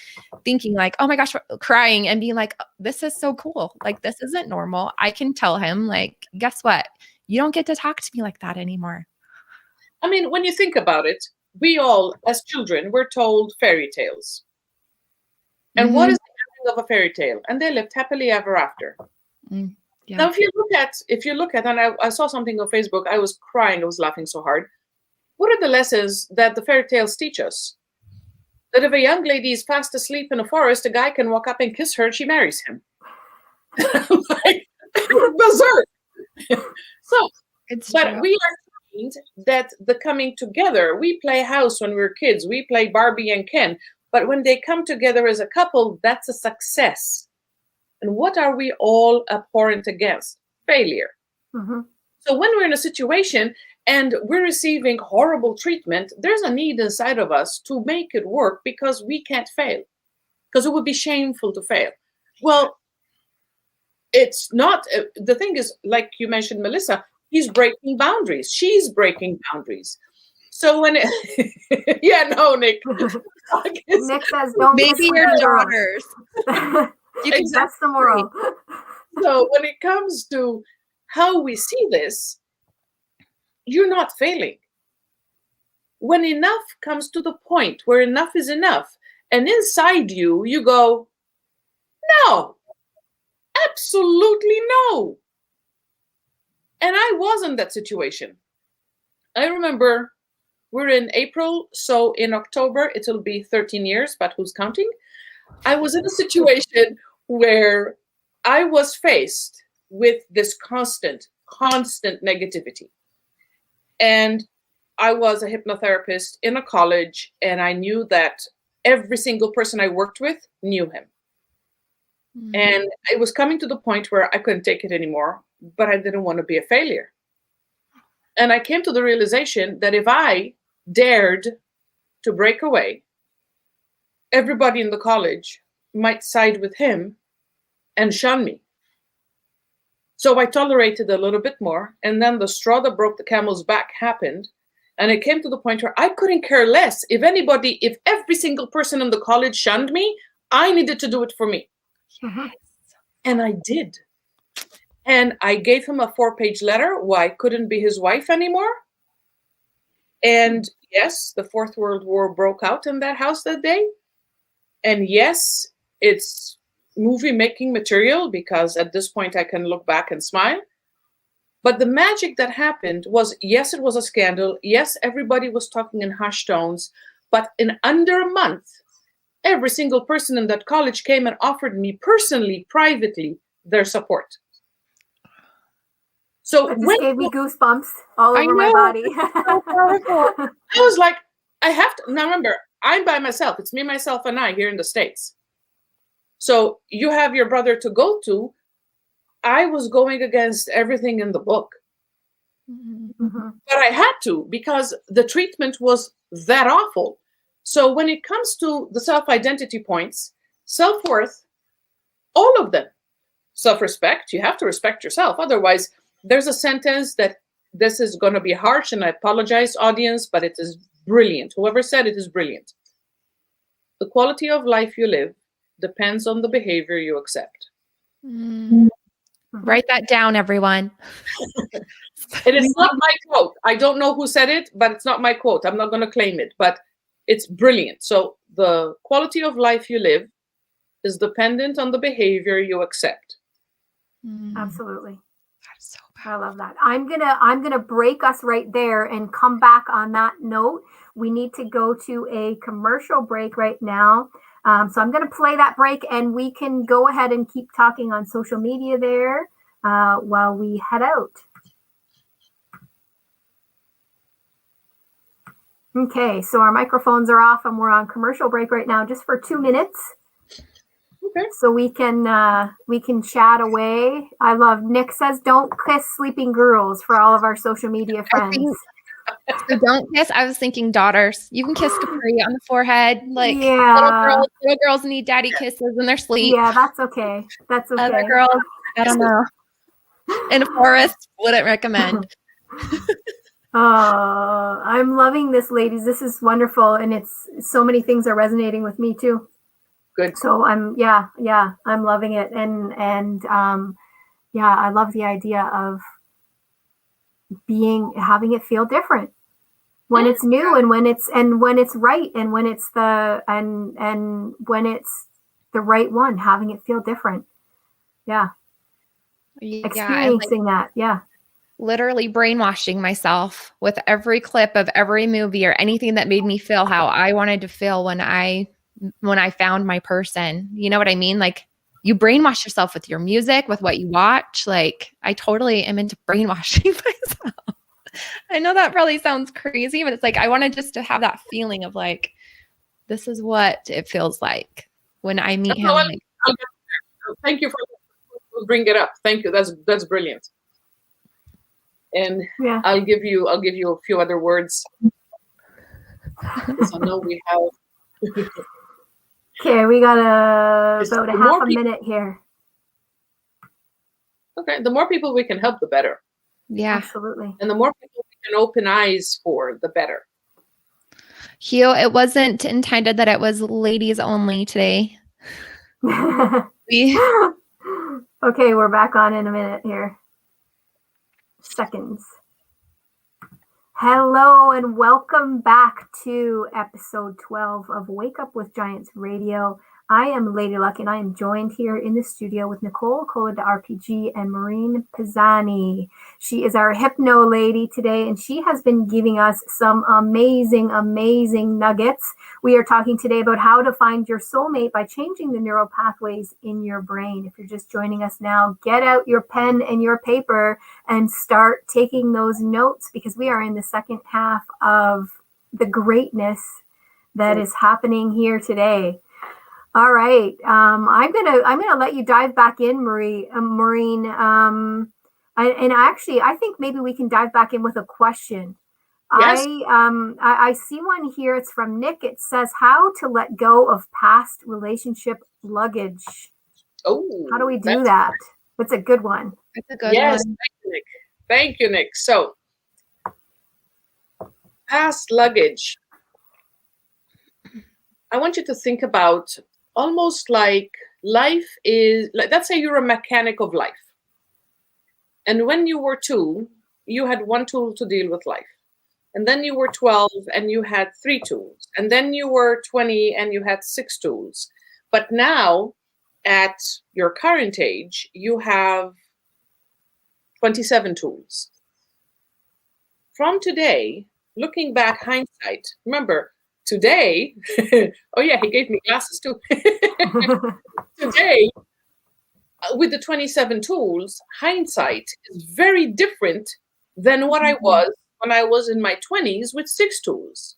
thinking like, oh my gosh, crying and being like, this is so cool. Like, this isn't normal. I can tell him like, guess what? You don't get to talk to me like that anymore. I mean, when you think about it, we all, as children, were told fairy tales. And what is the ending of a fairy tale? And they lived happily ever after. Yeah. Now, if you look at, and I saw something on Facebook, I was crying, I was laughing so hard. What are the lessons that the fairy tales teach us? That if a young lady is fast asleep in a forest, a guy can walk up and kiss her and she marries him. Like, berserk. So, but true. We are trained that the coming together, we play house when we're kids, we play Barbie and Ken, but when they come together as a couple, that's a success. And what are we all abhorrent against? Failure. Mm-hmm. So when we're in a situation and we're receiving horrible treatment, there's a need inside of us to make it work because we can't fail. Because it would be shameful to fail. Well, it's not. The thing is, like you mentioned, Melissa, he's breaking boundaries. She's breaking boundaries. So when yeah, no, Nick. Nick says, don't maybe your daughters. You can test the moral. So when it comes to how we see this, you're not failing. When enough comes to the point where enough is enough, and inside you, you go, no, absolutely no. And I was in that situation. I remember we're in April, so in October, it'll be 13 years, but who's counting? I was in a situation where I was faced with this constant negativity. And I was a hypnotherapist in a college, and I knew that every single person I worked with knew him. Mm-hmm. And it was coming to the point where I couldn't take it anymore, but I didn't want to be a failure. And I came to the realization that if I dared to break away, everybody in the college might side with him and shun me. So I tolerated a little bit more. And then the straw that broke the camel's back happened. And it came to the point where I couldn't care less. If every single person in the college shunned me, I needed to do it for me. Yes. And I did. And I gave him a 4-page letter why I couldn't be his wife anymore. And yes, the Fourth World War broke out in that house that day. And yes, it's movie-making material because at this point I can look back and smile. But the magic that happened was, yes, it was a scandal. Yes, everybody was talking in hushed tones. But in under a month, every single person in that college came and offered me personally, privately, their support. So it just gave me goosebumps all over my body. I was like, I have to. Now remember, I'm by myself. It's me, myself, and I here in the States. So you have your brother to go to. I was going against everything in the book. Mm-hmm. But I had to because the treatment was that awful. So when it comes to the self-identity points, self-worth, all of them, self-respect, you have to respect yourself. Otherwise, there's a sentence that this is going to be harsh, and I apologize, audience, but it is brilliant. Whoever said it is brilliant. The quality of life you live depends on the behavior you accept. Mm. Write that down, everyone. It is not my quote. I don't know who said it, but it's not my quote. I'm not going to claim it, but it's brilliant. So the quality of life you live is dependent on the behavior you accept. Absolutely. That's so I love that. I'm gonna break us right there and come back on that note. We need to go to a commercial break right now. So I'm going to play that break, and we can go ahead and keep talking on social media there while we head out. Okay, so our microphones are off and we're on commercial break right now just for 2 minutes. Okay. So we can chat away. I love Nick says don't kiss sleeping girls for all of our social media friends. So don't kiss. I was thinking daughters. You can kiss Capri on the forehead. Like Yeah. little girls need daddy kisses in their sleep. Yeah, that's okay. That's okay. Other girls, I don't know. In a forest, wouldn't recommend. I'm loving this, ladies. This is wonderful, and it's so many things are resonating with me too. Good. So I'm loving it, and I love the idea of having it feel different when it's new, and when it's right, and when it's and when it's the right one, having it feel different. Yeah. Experiencing that. Yeah. Literally brainwashing myself with every clip of every movie or anything that made me feel how I wanted to feel when I found my person. You know what I mean? Like, you brainwash yourself with your music, with what you watch. Like, I totally am into brainwashing myself. I know that probably sounds crazy, but it's like I wanted just to have that feeling of like, this is what it feels like when I meet him. Like, thank you for bringing it up. Thank you. That's brilliant. And yeah. I'll give you a few other words. Because I know we have. Okay, we got about a half a minute here. Okay, the more people we can help, the better. Yeah, absolutely. And the more people we can open eyes for, the better. Hugh, it wasn't intended that it was ladies only today. Okay, we're back on in a minute here. Seconds. Hello and welcome back to episode 12 of Wake Up with Giants Radio. I am Lady Luck, and I am joined here in the studio with Nicole Cola de RPG and Maureen Pisani. She is our hypno lady today, and she has been giving us some amazing, amazing nuggets. We are talking today about how to find your soulmate by changing the neural pathways in your brain. If you're just joining us now, get out your pen and your paper and start taking those notes, because we are in the second half of the greatness that is happening here today. All right. I'm gonna let you dive back in, Maureen. I think maybe we can dive back in with a question. Yes. I see one here. It's from Nick. It says, how to let go of past relationship luggage. Oh, how do we do that? That's a good one. That's a good one. Thank you, Nick. So, past luggage. I want you to think about almost like life is, like, let's say you're a mechanic of life. And when you were 2, you had 1 tool to deal with life. And then you were 12 and you had 3 tools. And then you were 20 and you had 6 tools. But now, at your current age, you have 27 tools. From today, looking back, hindsight, remember, today, oh yeah, he gave me glasses too. Today, with the 27 tools, hindsight is very different than what I was when I was in my 20s with 6 tools.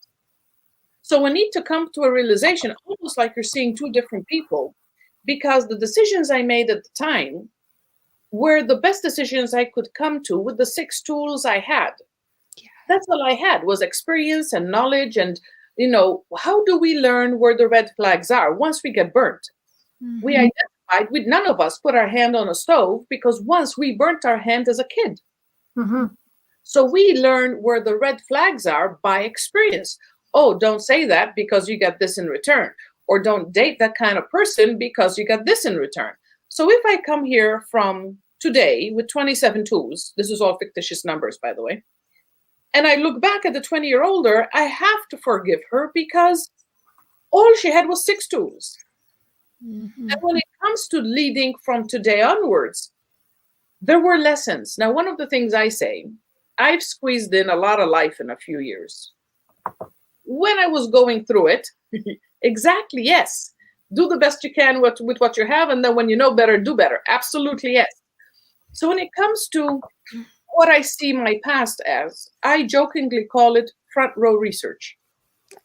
So we need to come to a realization, almost like you're seeing 2 different people, because the decisions I made at the time were the best decisions I could come to with the 6 tools I had. Yeah. That's all I had, was experience and knowledge. And, how do we learn where the red flags are once we get burnt? Mm-hmm. We identified, none of us put our hand on a stove, because once we burnt our hand as a kid. Mm-hmm. So we learn where the red flags are by experience. Oh, don't say that because you got this in return. Or don't date that kind of person because you got this in return. So if I come here from today with 27 tools, this is all fictitious numbers, by the way, and I look back at the 20-year-older, I have to forgive her because all she had was 6 tools. Mm-hmm. And when it comes to leading from today onwards, there were lessons. Now, one of the things I say, I've squeezed in a lot of life in a few years. When I was going through it, exactly, yes. Do the best you can with what you have, and then when you know better, do better. Absolutely, yes. So when it comes to what I see my past as, I jokingly call it front row research.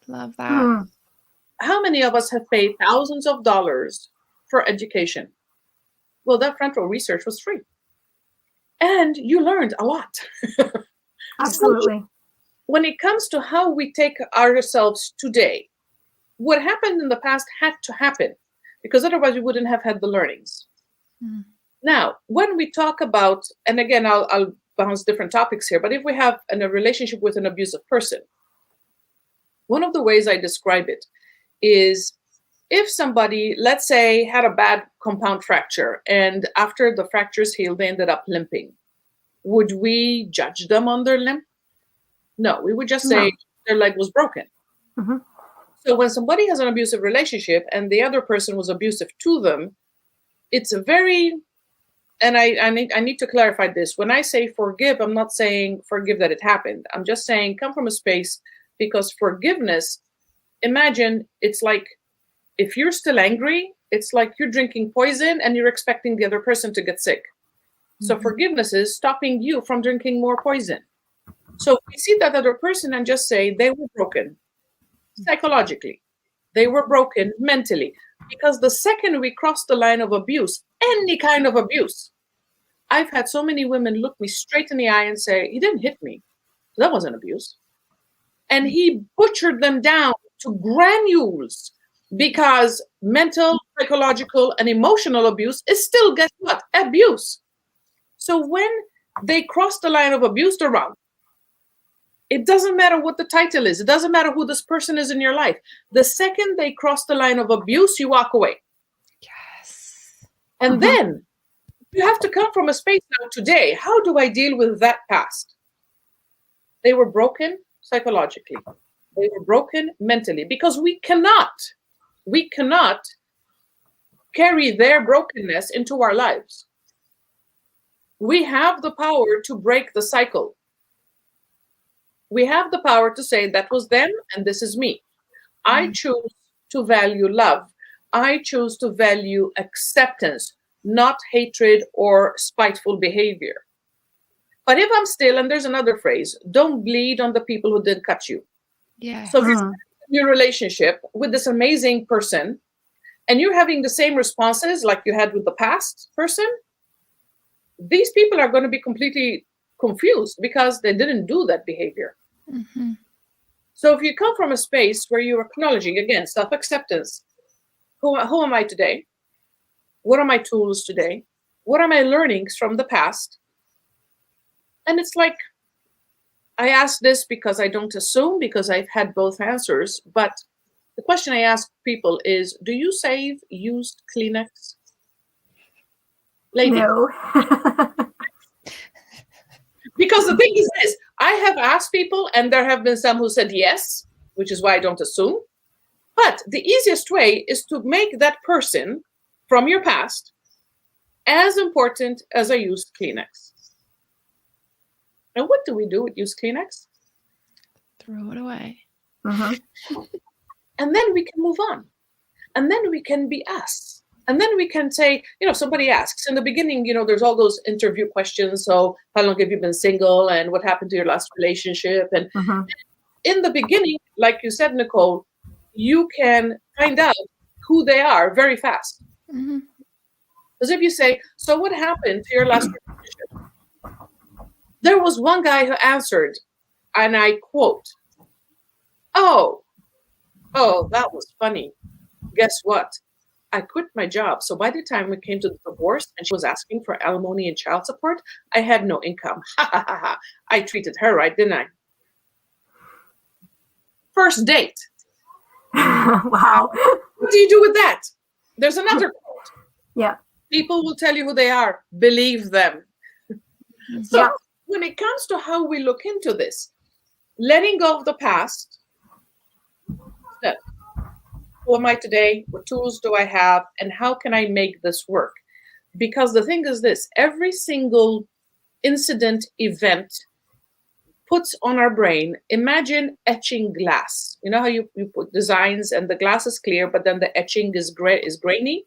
Love that. How many of us have paid thousands of dollars for education? Well, that front row research was free. And you learned a lot. Absolutely. So when it comes to how we take ourselves today, what happened in the past had to happen, because otherwise we wouldn't have had the learnings. Now, when we talk about, and again, I'll bounce different topics here, but if we have a relationship with an abusive person, one of the ways I describe it is if somebody, let's say, had a bad compound fracture, and after the fracture's healed, they ended up limping. Would we judge them on their limp? No, we would just say their leg was broken. So when somebody has an abusive relationship and the other person was abusive to them, it's a very, and I need to clarify this. When I say forgive, I'm not saying forgive that it happened. I'm just saying come from a space, because forgiveness, imagine it's like, if you're still angry, it's like you're drinking poison and you're expecting the other person to get sick. So forgiveness is stopping you from drinking more poison. So we see that other person and just say they were broken psychologically. They were broken mentally. Because the second we cross the line of abuse, any kind of abuse, I've had so many women look me straight in the eye and say, he didn't hit me. That wasn't abuse. And he butchered them down to granules, because mental, psychological, and emotional abuse is still, guess what? Abuse. So when they cross the line of abuse, they're wrong. It doesn't matter what the title is. It doesn't matter who this person is in your life. The second they cross the line of abuse, you walk away. Yes. And then you have to come from a space now today. How do I deal with that past? They were broken psychologically. They were broken mentally, because we cannot carry their brokenness into our lives. We have the power to break the cycle. We have the power to say that was them and this is me. I choose to value love. I choose to value acceptance, not hatred or spiteful behavior. But if I'm still, and there's another phrase, don't bleed on the people who didn't cut you. Yeah. So if you're in your relationship with this amazing person and you're having the same responses like you had with the past person, these people are going to be completely confused because they didn't do that behavior. So if you come from a space where you're acknowledging, again, self-acceptance, who am I today? What are my tools today? What are my learnings from the past? And it's like, I ask this because I don't assume, because I've had both answers. But the question I ask people is, do you save used Kleenex? Ladies. No. Because the thing is this, I have asked people and there have been some who said yes, which is why I don't assume. But the easiest way is to make that person from your past as important as a used Kleenex. And what do we do with used Kleenex? Throw it away. And then we can move on. And then we can be us. And then we can say, somebody asks in the beginning, there's all those interview questions. So how long have you been single? And what happened to your last relationship? And in the beginning, like you said, Nicole, you can find out who they are very fast. Because if you say, so what happened to your last relationship? There was one guy who answered, and I quote, oh, that was funny. Guess what? I quit my job. So by the time we came to the divorce and she was asking for alimony and child support, I had no income. I treated her right, didn't I? First date. Wow. What do you do with that? There's another quote. Yeah. People will tell you who they are. Believe them. So when it comes to how we look into this, letting go of the past, who am I today? What tools do I have? And how can I make this work? Because the thing is this, every single incident, event puts on our brain, imagine etching glass. You know how you put designs and the glass is clear, but then the etching is grainy?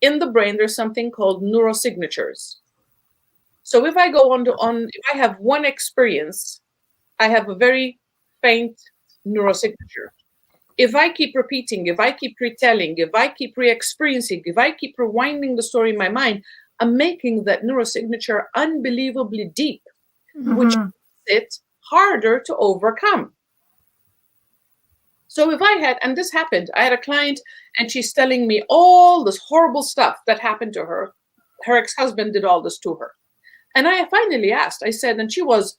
In the brain, there's something called neurosignatures. So if I go if I have one experience, I have a very faint neurosignature. If I keep repeating, if I keep retelling, if I keep re-experiencing, if I keep rewinding the story in my mind, I'm making that neurosignature unbelievably deep, which makes it harder to overcome. So if I had, and this happened, I had a client and she's telling me all this horrible stuff that happened to her. Her ex-husband did all this to her. And I finally asked, I said, and she was,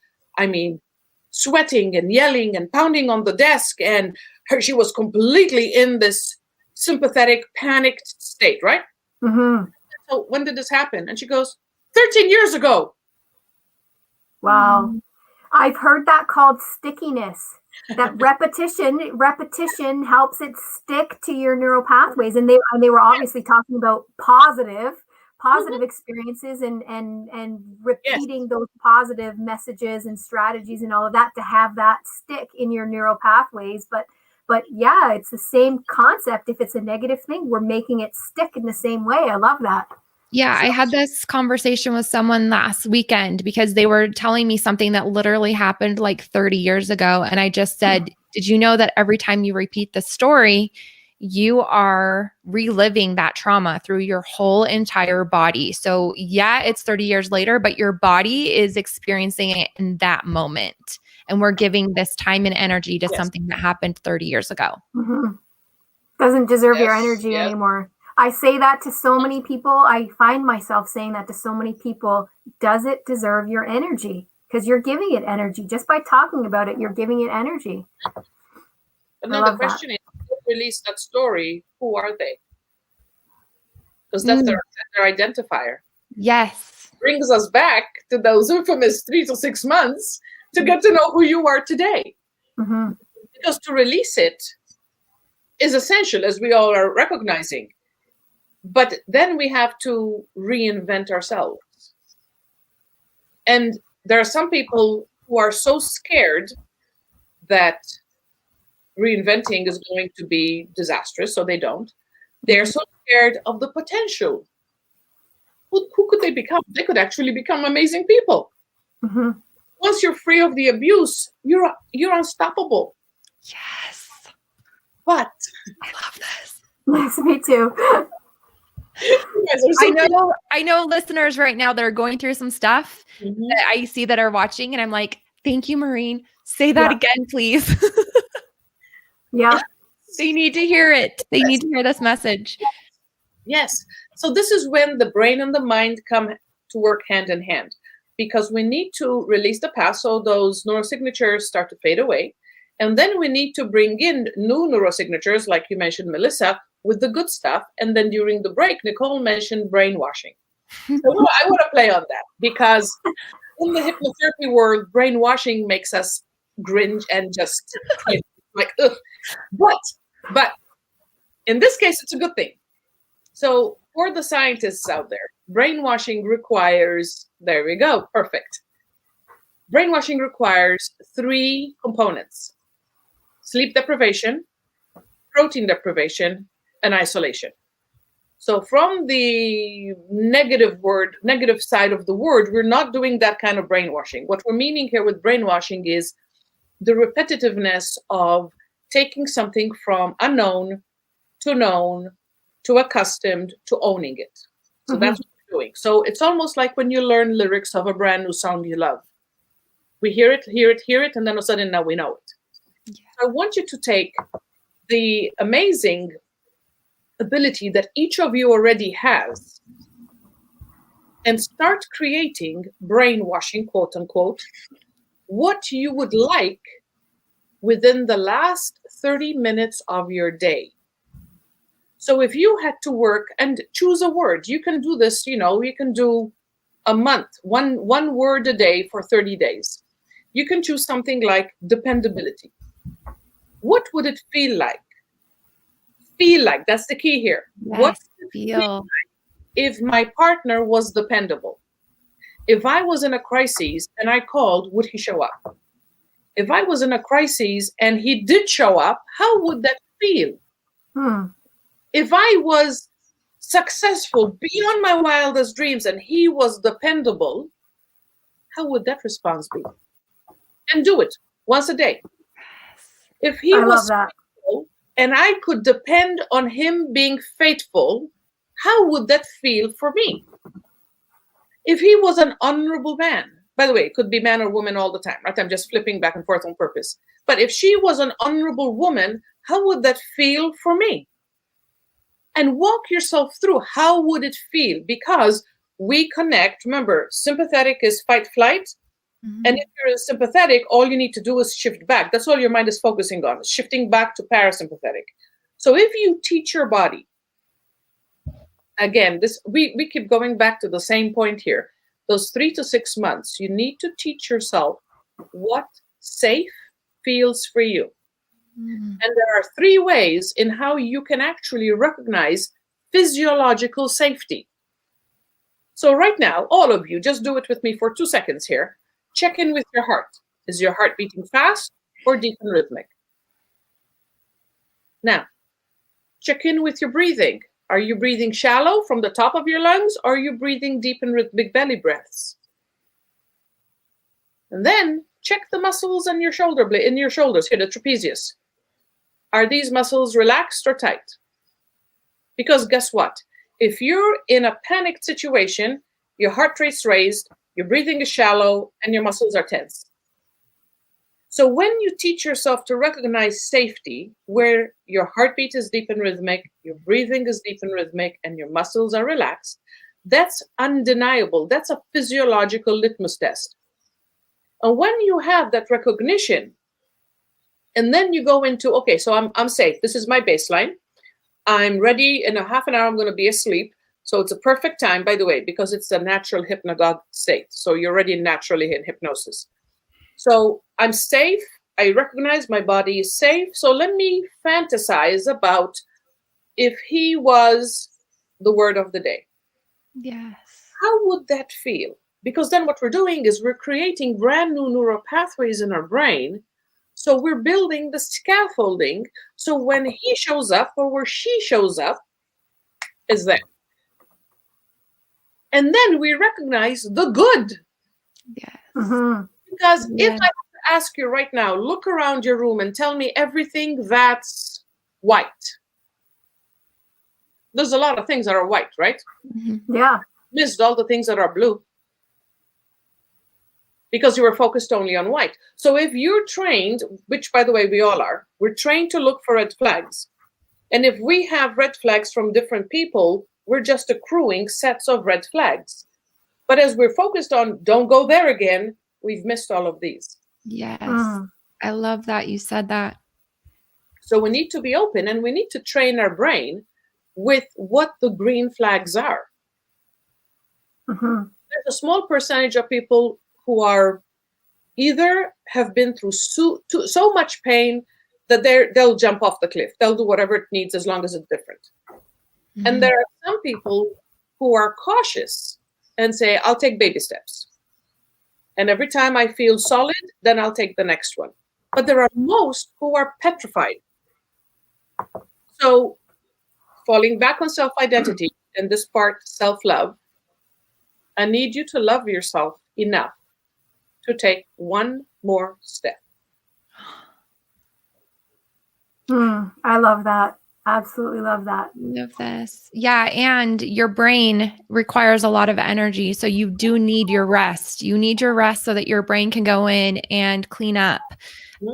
sweating and yelling and pounding on the desk, and she was completely in this sympathetic, panicked state, right? So when did this happen? And she goes, 13 years ago. Wow. I've heard that called stickiness. That repetition helps it stick to your neural pathways. And they were obviously talking about positive experiences and repeating those positive messages and strategies and all of that to have that stick in your neural pathways. But yeah, it's the same concept. If it's a negative thing, we're making it stick in the same way. I love that. Yeah, I had this conversation with someone last weekend because they were telling me something that literally happened like 30 years ago. And I just said, did you know that every time you repeat the story, you are reliving that trauma through your whole entire body? So yeah, it's 30 years later, but your body is experiencing it in that moment. And we're giving this time and energy to something that happened 30 years ago. Doesn't deserve your energy anymore. I say that to so many people. I find myself saying that to so many people. Does it deserve your energy? Because you're giving it energy. Just by talking about it, you're giving it energy. And then the question is, who released that story? Who are they? Because that's their identifier. Yes. Brings us back to those infamous 3 to 6 months to get to know who you are today. Because to release it is essential, as we all are recognizing. But then we have to reinvent ourselves. And there are some people who are so scared that reinventing is going to be disastrous, so they don't. They're so scared of the potential. Who could they become? They could actually become amazing people. Once you're free of the abuse, you're unstoppable. Yes. But I love this. Yes, me too. I know listeners right now that are going through some stuff that I see that are watching, and I'm like, thank you, Maureen. Say that again, please. They need to hear it. They need to hear this message. Yes. So this is when the brain and the mind come to work hand in hand, because we need to release the past so those neurosignatures start to fade away. And then we need to bring in new neurosignatures, like you mentioned, Melissa, with the good stuff. And then during the break, Nicole mentioned brainwashing. So I want to play on that, because in the hypnotherapy world, brainwashing makes us cringe and just like, ugh. But in this case, it's a good thing. So for the scientists out there, brainwashing requires, there we go, perfect. Brainwashing requires 3 components: sleep deprivation, protein deprivation, and isolation. So from the negative side of the word, we're not doing that kind of brainwashing. What we're meaning here with brainwashing is the repetitiveness of taking something from unknown to known to accustomed to owning it. So that's what we're doing. So it's almost like when you learn lyrics of a brand new song you love. We hear it, and then all of a sudden now we know it. Yeah. I want you to take the amazing ability that each of you already has and start creating brainwashing, quote unquote, what you would like within the last 30 minutes of your day. So if you had to work and choose a word, you can do this, you can do a month, one word a day for 30 days. You can choose something like dependability. What would it feel like? Feel like, that's the key here. Yes, what would it feel like if my partner was dependable? If I was in a crisis and I called, would he show up? If I was in a crisis and he did show up, how would that feel? If I was successful beyond my wildest dreams and he was dependable, how would that response be? And do it once a day. If he was successful and I could depend on him being faithful, how would that feel for me? If he was an honorable man, by the way, it could be man or woman all the time, right? I'm just flipping back and forth on purpose. But if she was an honorable woman, how would that feel for me? And walk yourself through, how would it feel? Because we connect, remember, sympathetic is fight, flight. Mm-hmm. And if you're sympathetic, all you need to do is shift back. That's all your mind is focusing on, shifting back to parasympathetic. So if you teach your body, again, we keep going back to the same point here. Those 3 to 6 months, you need to teach yourself what safe feels for you. Mm-hmm. And there are 3 ways in how you can actually recognize physiological safety. So right now, all of you, just do it with me for 2 seconds here. Check in with your heart. Is your heart beating fast or deep and rhythmic? Now, check in with your breathing. Are you breathing shallow from the top of your lungs, or are you breathing deep and rhythmic belly breaths? And then check the muscles in your in your shoulders, here, the trapezius. Are these muscles relaxed or tight? Because guess what? If you're in a panicked situation, your heart rate's raised, your breathing is shallow, and your muscles are tense. So when you teach yourself to recognize safety, where your heartbeat is deep and rhythmic, your breathing is deep and rhythmic, and your muscles are relaxed, that's undeniable. That's a physiological litmus test. And when you have that recognition, and then you go into, okay, so I'm safe. This is my baseline. I'm ready. In a half an hour, I'm going to be asleep. So it's a perfect time, by the way, because it's a natural hypnagogic state. So you're already naturally in hypnosis. So I'm safe. I recognize my body is safe. So let me fantasize about if he was the word of the day. Yes. How would that feel? Because then what we're doing is we're creating brand new neural pathways in our brain. So we're building the scaffolding. So when he shows up or where she shows up is there. And then we recognize the good. Yes. Mm-hmm. Because if I ask you right now, look around your room and tell me everything that's white. There's a lot of things that are white, right? Mm-hmm. Yeah. Missed all the things that are blue. Because you were focused only on white. So if you're trained, which by the way we all are, we're trained to look for red flags. And if we have red flags from different people, we're just accruing sets of red flags. But as we're focused on don't go there again, we've missed all of these. Yes. I love that you said that. So we need to be open, and we need to train our brain with what the green flags are. Mm-hmm. There's a small percentage of people who are either have been through so much pain that they'll jump off the cliff. They'll do whatever it needs as long as it's different. Mm-hmm. And there are some people who are cautious and say, I'll take baby steps. And every time I feel solid, then I'll take the next one. But there are most who are petrified. So falling back on self-identity and this part, self-love, I need you to love yourself enough to take one more step. I love that. Absolutely love that. Love this. Yeah. And your brain requires a lot of energy. So you do need your rest. You need your rest so that your brain can go in and clean up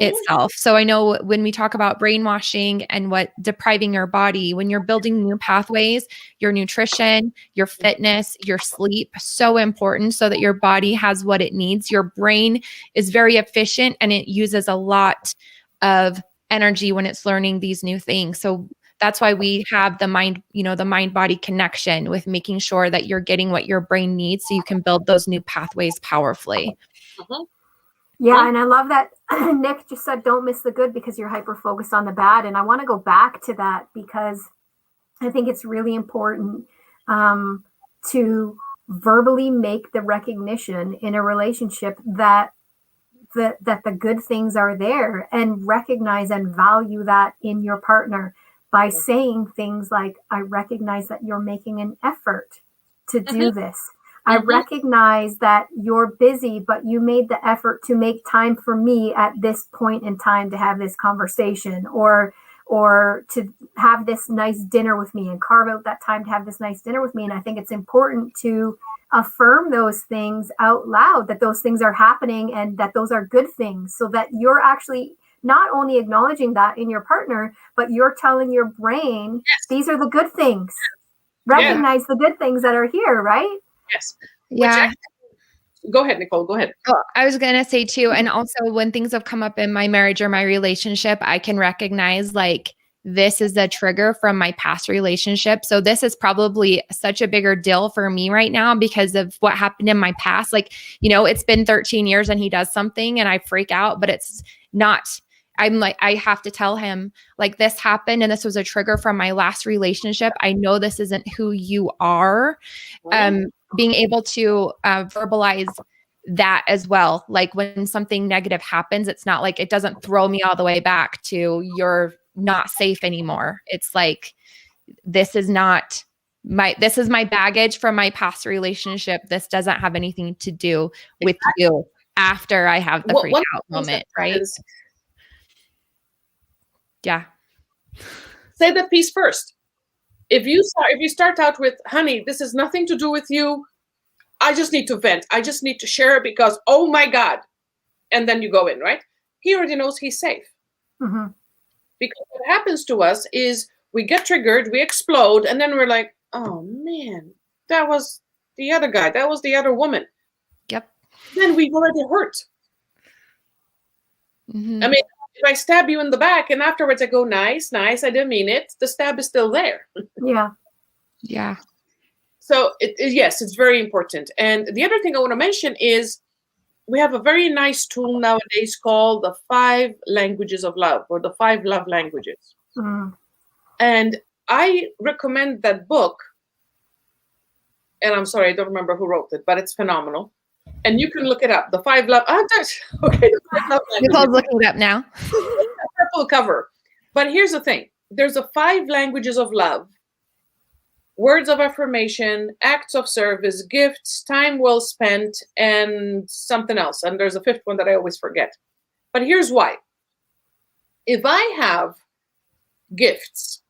itself. So I know when we talk about brainwashing and what depriving your body, when you're building new pathways, your nutrition, your fitness, your sleep, so important so that your body has what it needs. Your brain is very efficient and it uses a lot of energy when it's learning these new things. So that's why we have the mind, the mind-body connection with making sure that you're getting what your brain needs so you can build those new pathways powerfully. Mm-hmm. Yeah, and I love that Nick just said, don't miss the good because you're hyper-focused on the bad. And I want to go back to that because I think it's really important to verbally make the recognition in a relationship that the good things are there, and recognize and value that in your partner by saying things like, I recognize that you're making an effort to do this. I recognize that you're busy, but you made the effort to make time for me at this point in time to have this conversation. Or or to have this nice dinner with me and carve out that time to have this nice dinner with me. And I think it's important to affirm those things out loud, that those things are happening and that those are good things, so that you're actually not only acknowledging that in your partner, but you're telling your brain, these are the good things. Recognize the good things that are here, right? Yes. Yeah. Go ahead, Nicole. Go ahead. Oh, I was going to say too, and also when things have come up in my marriage or my relationship, I can recognize like this is a trigger from my past relationship. So this is probably such a bigger deal for me right now because of what happened in my past. Like, you know, it's been 13 years and he does something and I freak out, but it's not. I'm like, I have to tell him like this happened and this was a trigger from my last relationship. I know this isn't who you are. Being able to verbalize that as well. Like when something negative happens, it's not like it doesn't throw me all the way back to you're not safe anymore. It's like, this is my baggage from my past relationship. This doesn't have anything to do with you after I have the freak out moment, right? Yeah. Say that piece first. If you start out with, honey, this has nothing to do with you. I just need to vent. I just need to share it because, oh my God. And then you go in, right? He already knows he's safe. Mm-hmm. Because what happens to us is we get triggered, we explode, and then we're like, oh man, that was the other guy. That was the other woman. Yep. Then we've already hurt. Mm-hmm. I mean, if I stab you in the back and afterwards I go, nice, I didn't mean it. The stab is still there. Yeah. Yeah. So yes, it's very important. And the other thing I want to mention is we have a very nice tool nowadays called the 5 languages of love, or the 5 love languages. Mm. And I recommend that book. And I'm sorry, I don't remember who wrote it, but it's phenomenal. And you can look it up. The 5 love. Okay. The 5 love languages. Nicole's looking it up now. Purple cover. But here's the thing. There's a 5 languages of love. Words of affirmation, acts of service, gifts, time well spent, and something else. And there's a 5th one that I always forget. But here's why. If I have gifts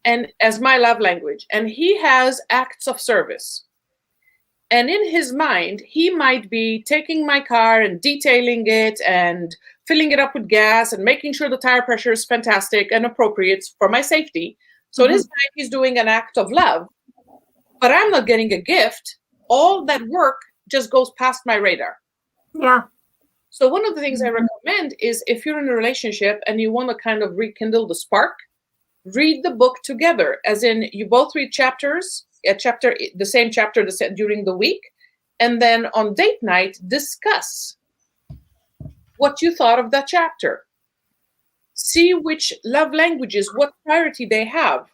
and as my love language, and he has acts of service, and in his mind, he might be taking my car and detailing it and filling it up with gas and making sure the tire pressure is fantastic and appropriate for my safety. So in his mind, he's doing an act of love, but I'm not getting a gift. All that work just goes past my radar. Yeah. So one of the things I recommend is if you're in a relationship and you want to kind of rekindle the spark, read the book together, as in you both read the same chapter during the week, and then on date night, discuss what you thought of that chapter. See which love languages, what priority they have.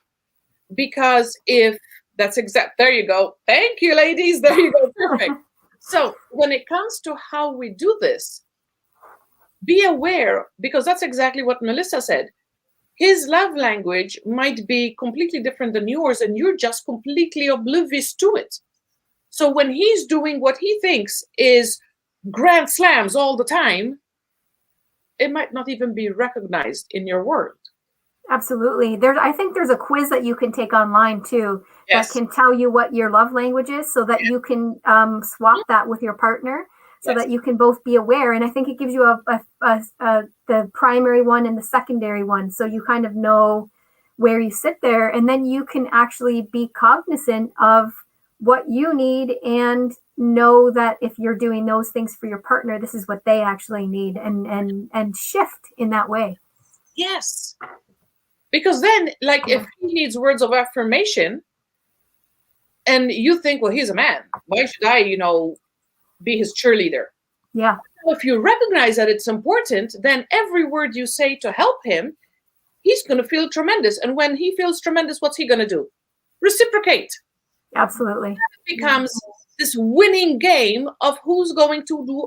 Because if that's there you go. Thank you, ladies. There you go. Perfect. So when it comes to how we do this, be aware, because that's exactly what Melissa said. His love language might be completely different than yours, and you're just completely oblivious to it. So when he's doing what he thinks is grand slams all the time, it might not even be recognized in your world. Absolutely. I think there's a quiz that you can take online too, that can tell you what your love language is, so that you can swap that with your partner, so that you can both be aware. And I think it gives you the primary one and the secondary one, so you kind of know where you sit there, and then you can actually be cognizant of what you need and know that if you're doing those things for your partner, this is what they actually need, and shift in that way. Yes. Because then, like, if he needs words of affirmation and you think, well, he's a man, why should I, be his cheerleader? Yeah. If you recognize that it's important, then every word you say to help him, he's going to feel tremendous. And when he feels tremendous, what's he going to do? Reciprocate. Absolutely. It becomes this winning game of who's going to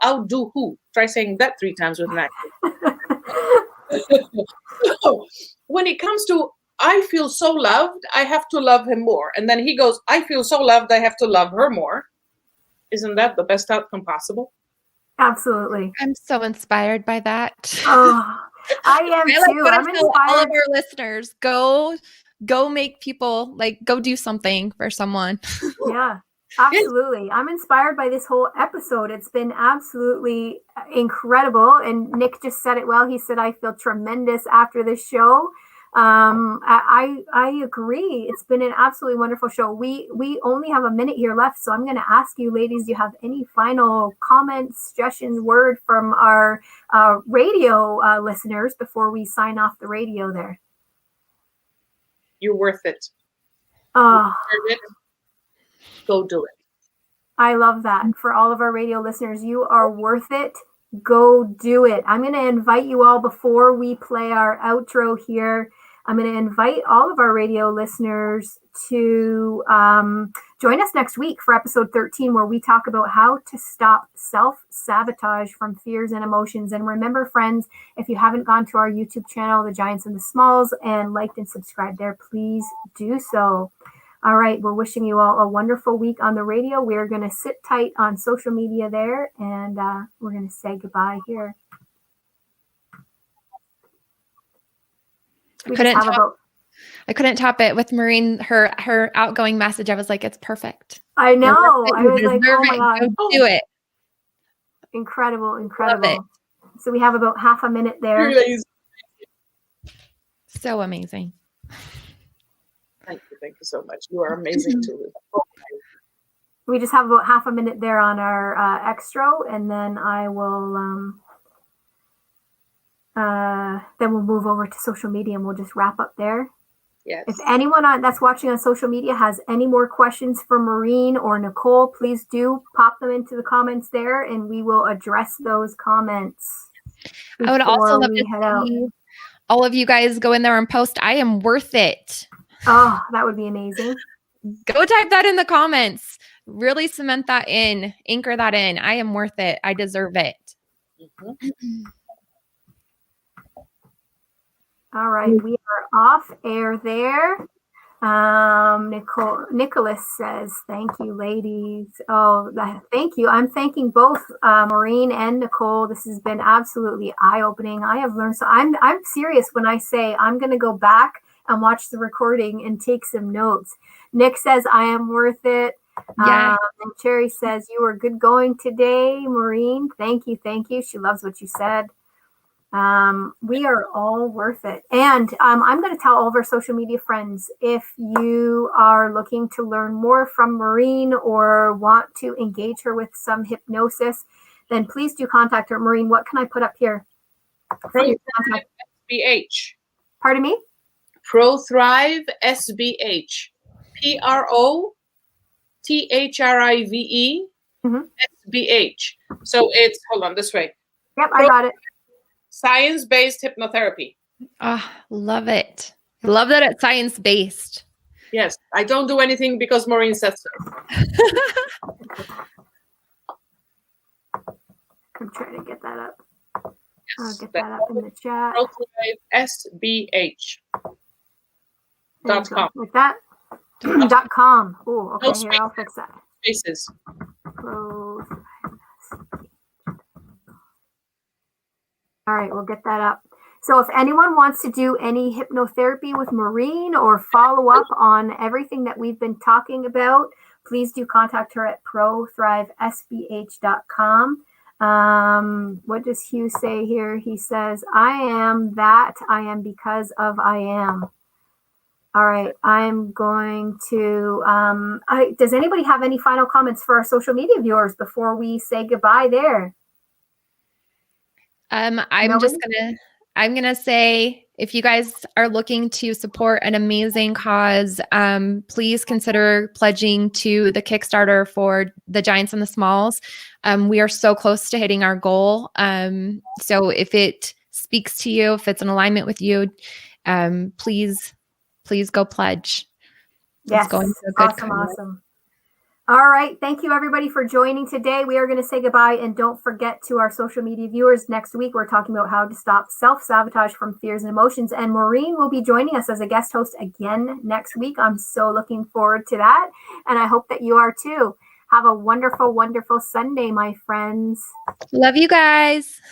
outdo who. Try saying that 3 times with an accent. So, when it comes to, I feel so loved, I have to love him more. And then he goes, I feel so loved, I have to love her more. Isn't that the best outcome possible? Absolutely. I'm so inspired by that. Oh, I am too. I'm All of inspired. our listeners, go make people go do something for someone. Yeah, absolutely. I'm inspired by this whole episode. It's been absolutely incredible. And Nick just said it well. He said, I feel tremendous after this show. I agree. It's been an absolutely wonderful show. We only have a minute here left, so I'm going to ask you, ladies, do you have any final comments, suggestions, word from our radio listeners before we sign off the radio there? You're worth it. Oh, Go do it. I love that. For all of our radio listeners, you are worth it. Go do it. I'm going to invite you all before we play our outro here. I'm going to invite all of our radio listeners to join us next week for episode 13, where we talk about how to stop self-sabotage from fears and emotions. And remember, friends, if you haven't gone to our YouTube channel, The Giants and the Smalls, and liked and subscribed there, please do so. All right, we're wishing you all a wonderful week on the radio. We're going to sit tight on social media there, and we're going to say goodbye here. I couldn't top it with Maureen, her outgoing message. I was like, it's perfect. I know. I was like, oh my God. Go do it. Incredible. So we have about half a minute there. So amazing. Thank you so much. You are amazing too. We just have about half a minute there on our extra, and then I will then we'll move over to social media and we'll just wrap up there. Yes. If anyone that's watching on social media has any more questions for Maureen or Nicole, please do pop them into the comments there, and we will address those comments. I would also love to see all of you guys go in there and post, I am worth it. Oh, that would be amazing. Go type that in the comments. Really cement that in. Anchor that in. I am worth it. I deserve it. Mm-hmm. All right. We are off air there. Nicholas says, thank you, ladies. Oh, thank you. I'm thanking both Maureen and Nicole. This has been absolutely eye-opening. I have learned. So I'm serious when I say I'm going to go back and watch the recording and take some notes. Nick says, I am worth it. Yeah. And Cherry says, you were good going today, Maureen. Thank you. She loves what you said. We are all worth it. And I'm going to tell all of our social media friends, if you are looking to learn more from Maureen or want to engage her with some hypnosis, then please do contact her. Maureen, what can I put up here? ProThrive SBH. Pardon me? ProThrive SBH. PROTHRIVE SBH. So it's, hold on, this way. Yep, I got it. Science-based hypnotherapy. Love it. Love that it's science-based. Yes, I don't do anything because Maureen said so. I'm trying to get that up. Yes, I'll get that up in the chat. ProThriveSBH.com. Like that? .com. Oh, okay, here, I'll fix that. Spaces. All right, we'll get that up. So if anyone wants to do any hypnotherapy with Maureen or follow up on everything that we've been talking about, please do contact her at ProThriveSBH.com. What does Hugh say here? He says, I am that I am because of I am. All right, I'm going to, does anybody have any final comments for our social media viewers before we say goodbye there? I'm gonna say, if you guys are looking to support an amazing cause, please consider pledging to the Kickstarter for the Giants and the Smalls. We are so close to hitting our goal. So if it speaks to you, if it's in alignment with you, please go pledge. Yes, it's going to a good awesome. All right. Thank you, everybody, for joining today. We are going to say goodbye. And don't forget to our social media viewers, next week, we're talking about how to stop self-sabotage from fears and emotions. And Maureen will be joining us as a guest host again next week. I'm so looking forward to that. And I hope that you are too. Have a wonderful, wonderful Sunday, my friends. Love you guys.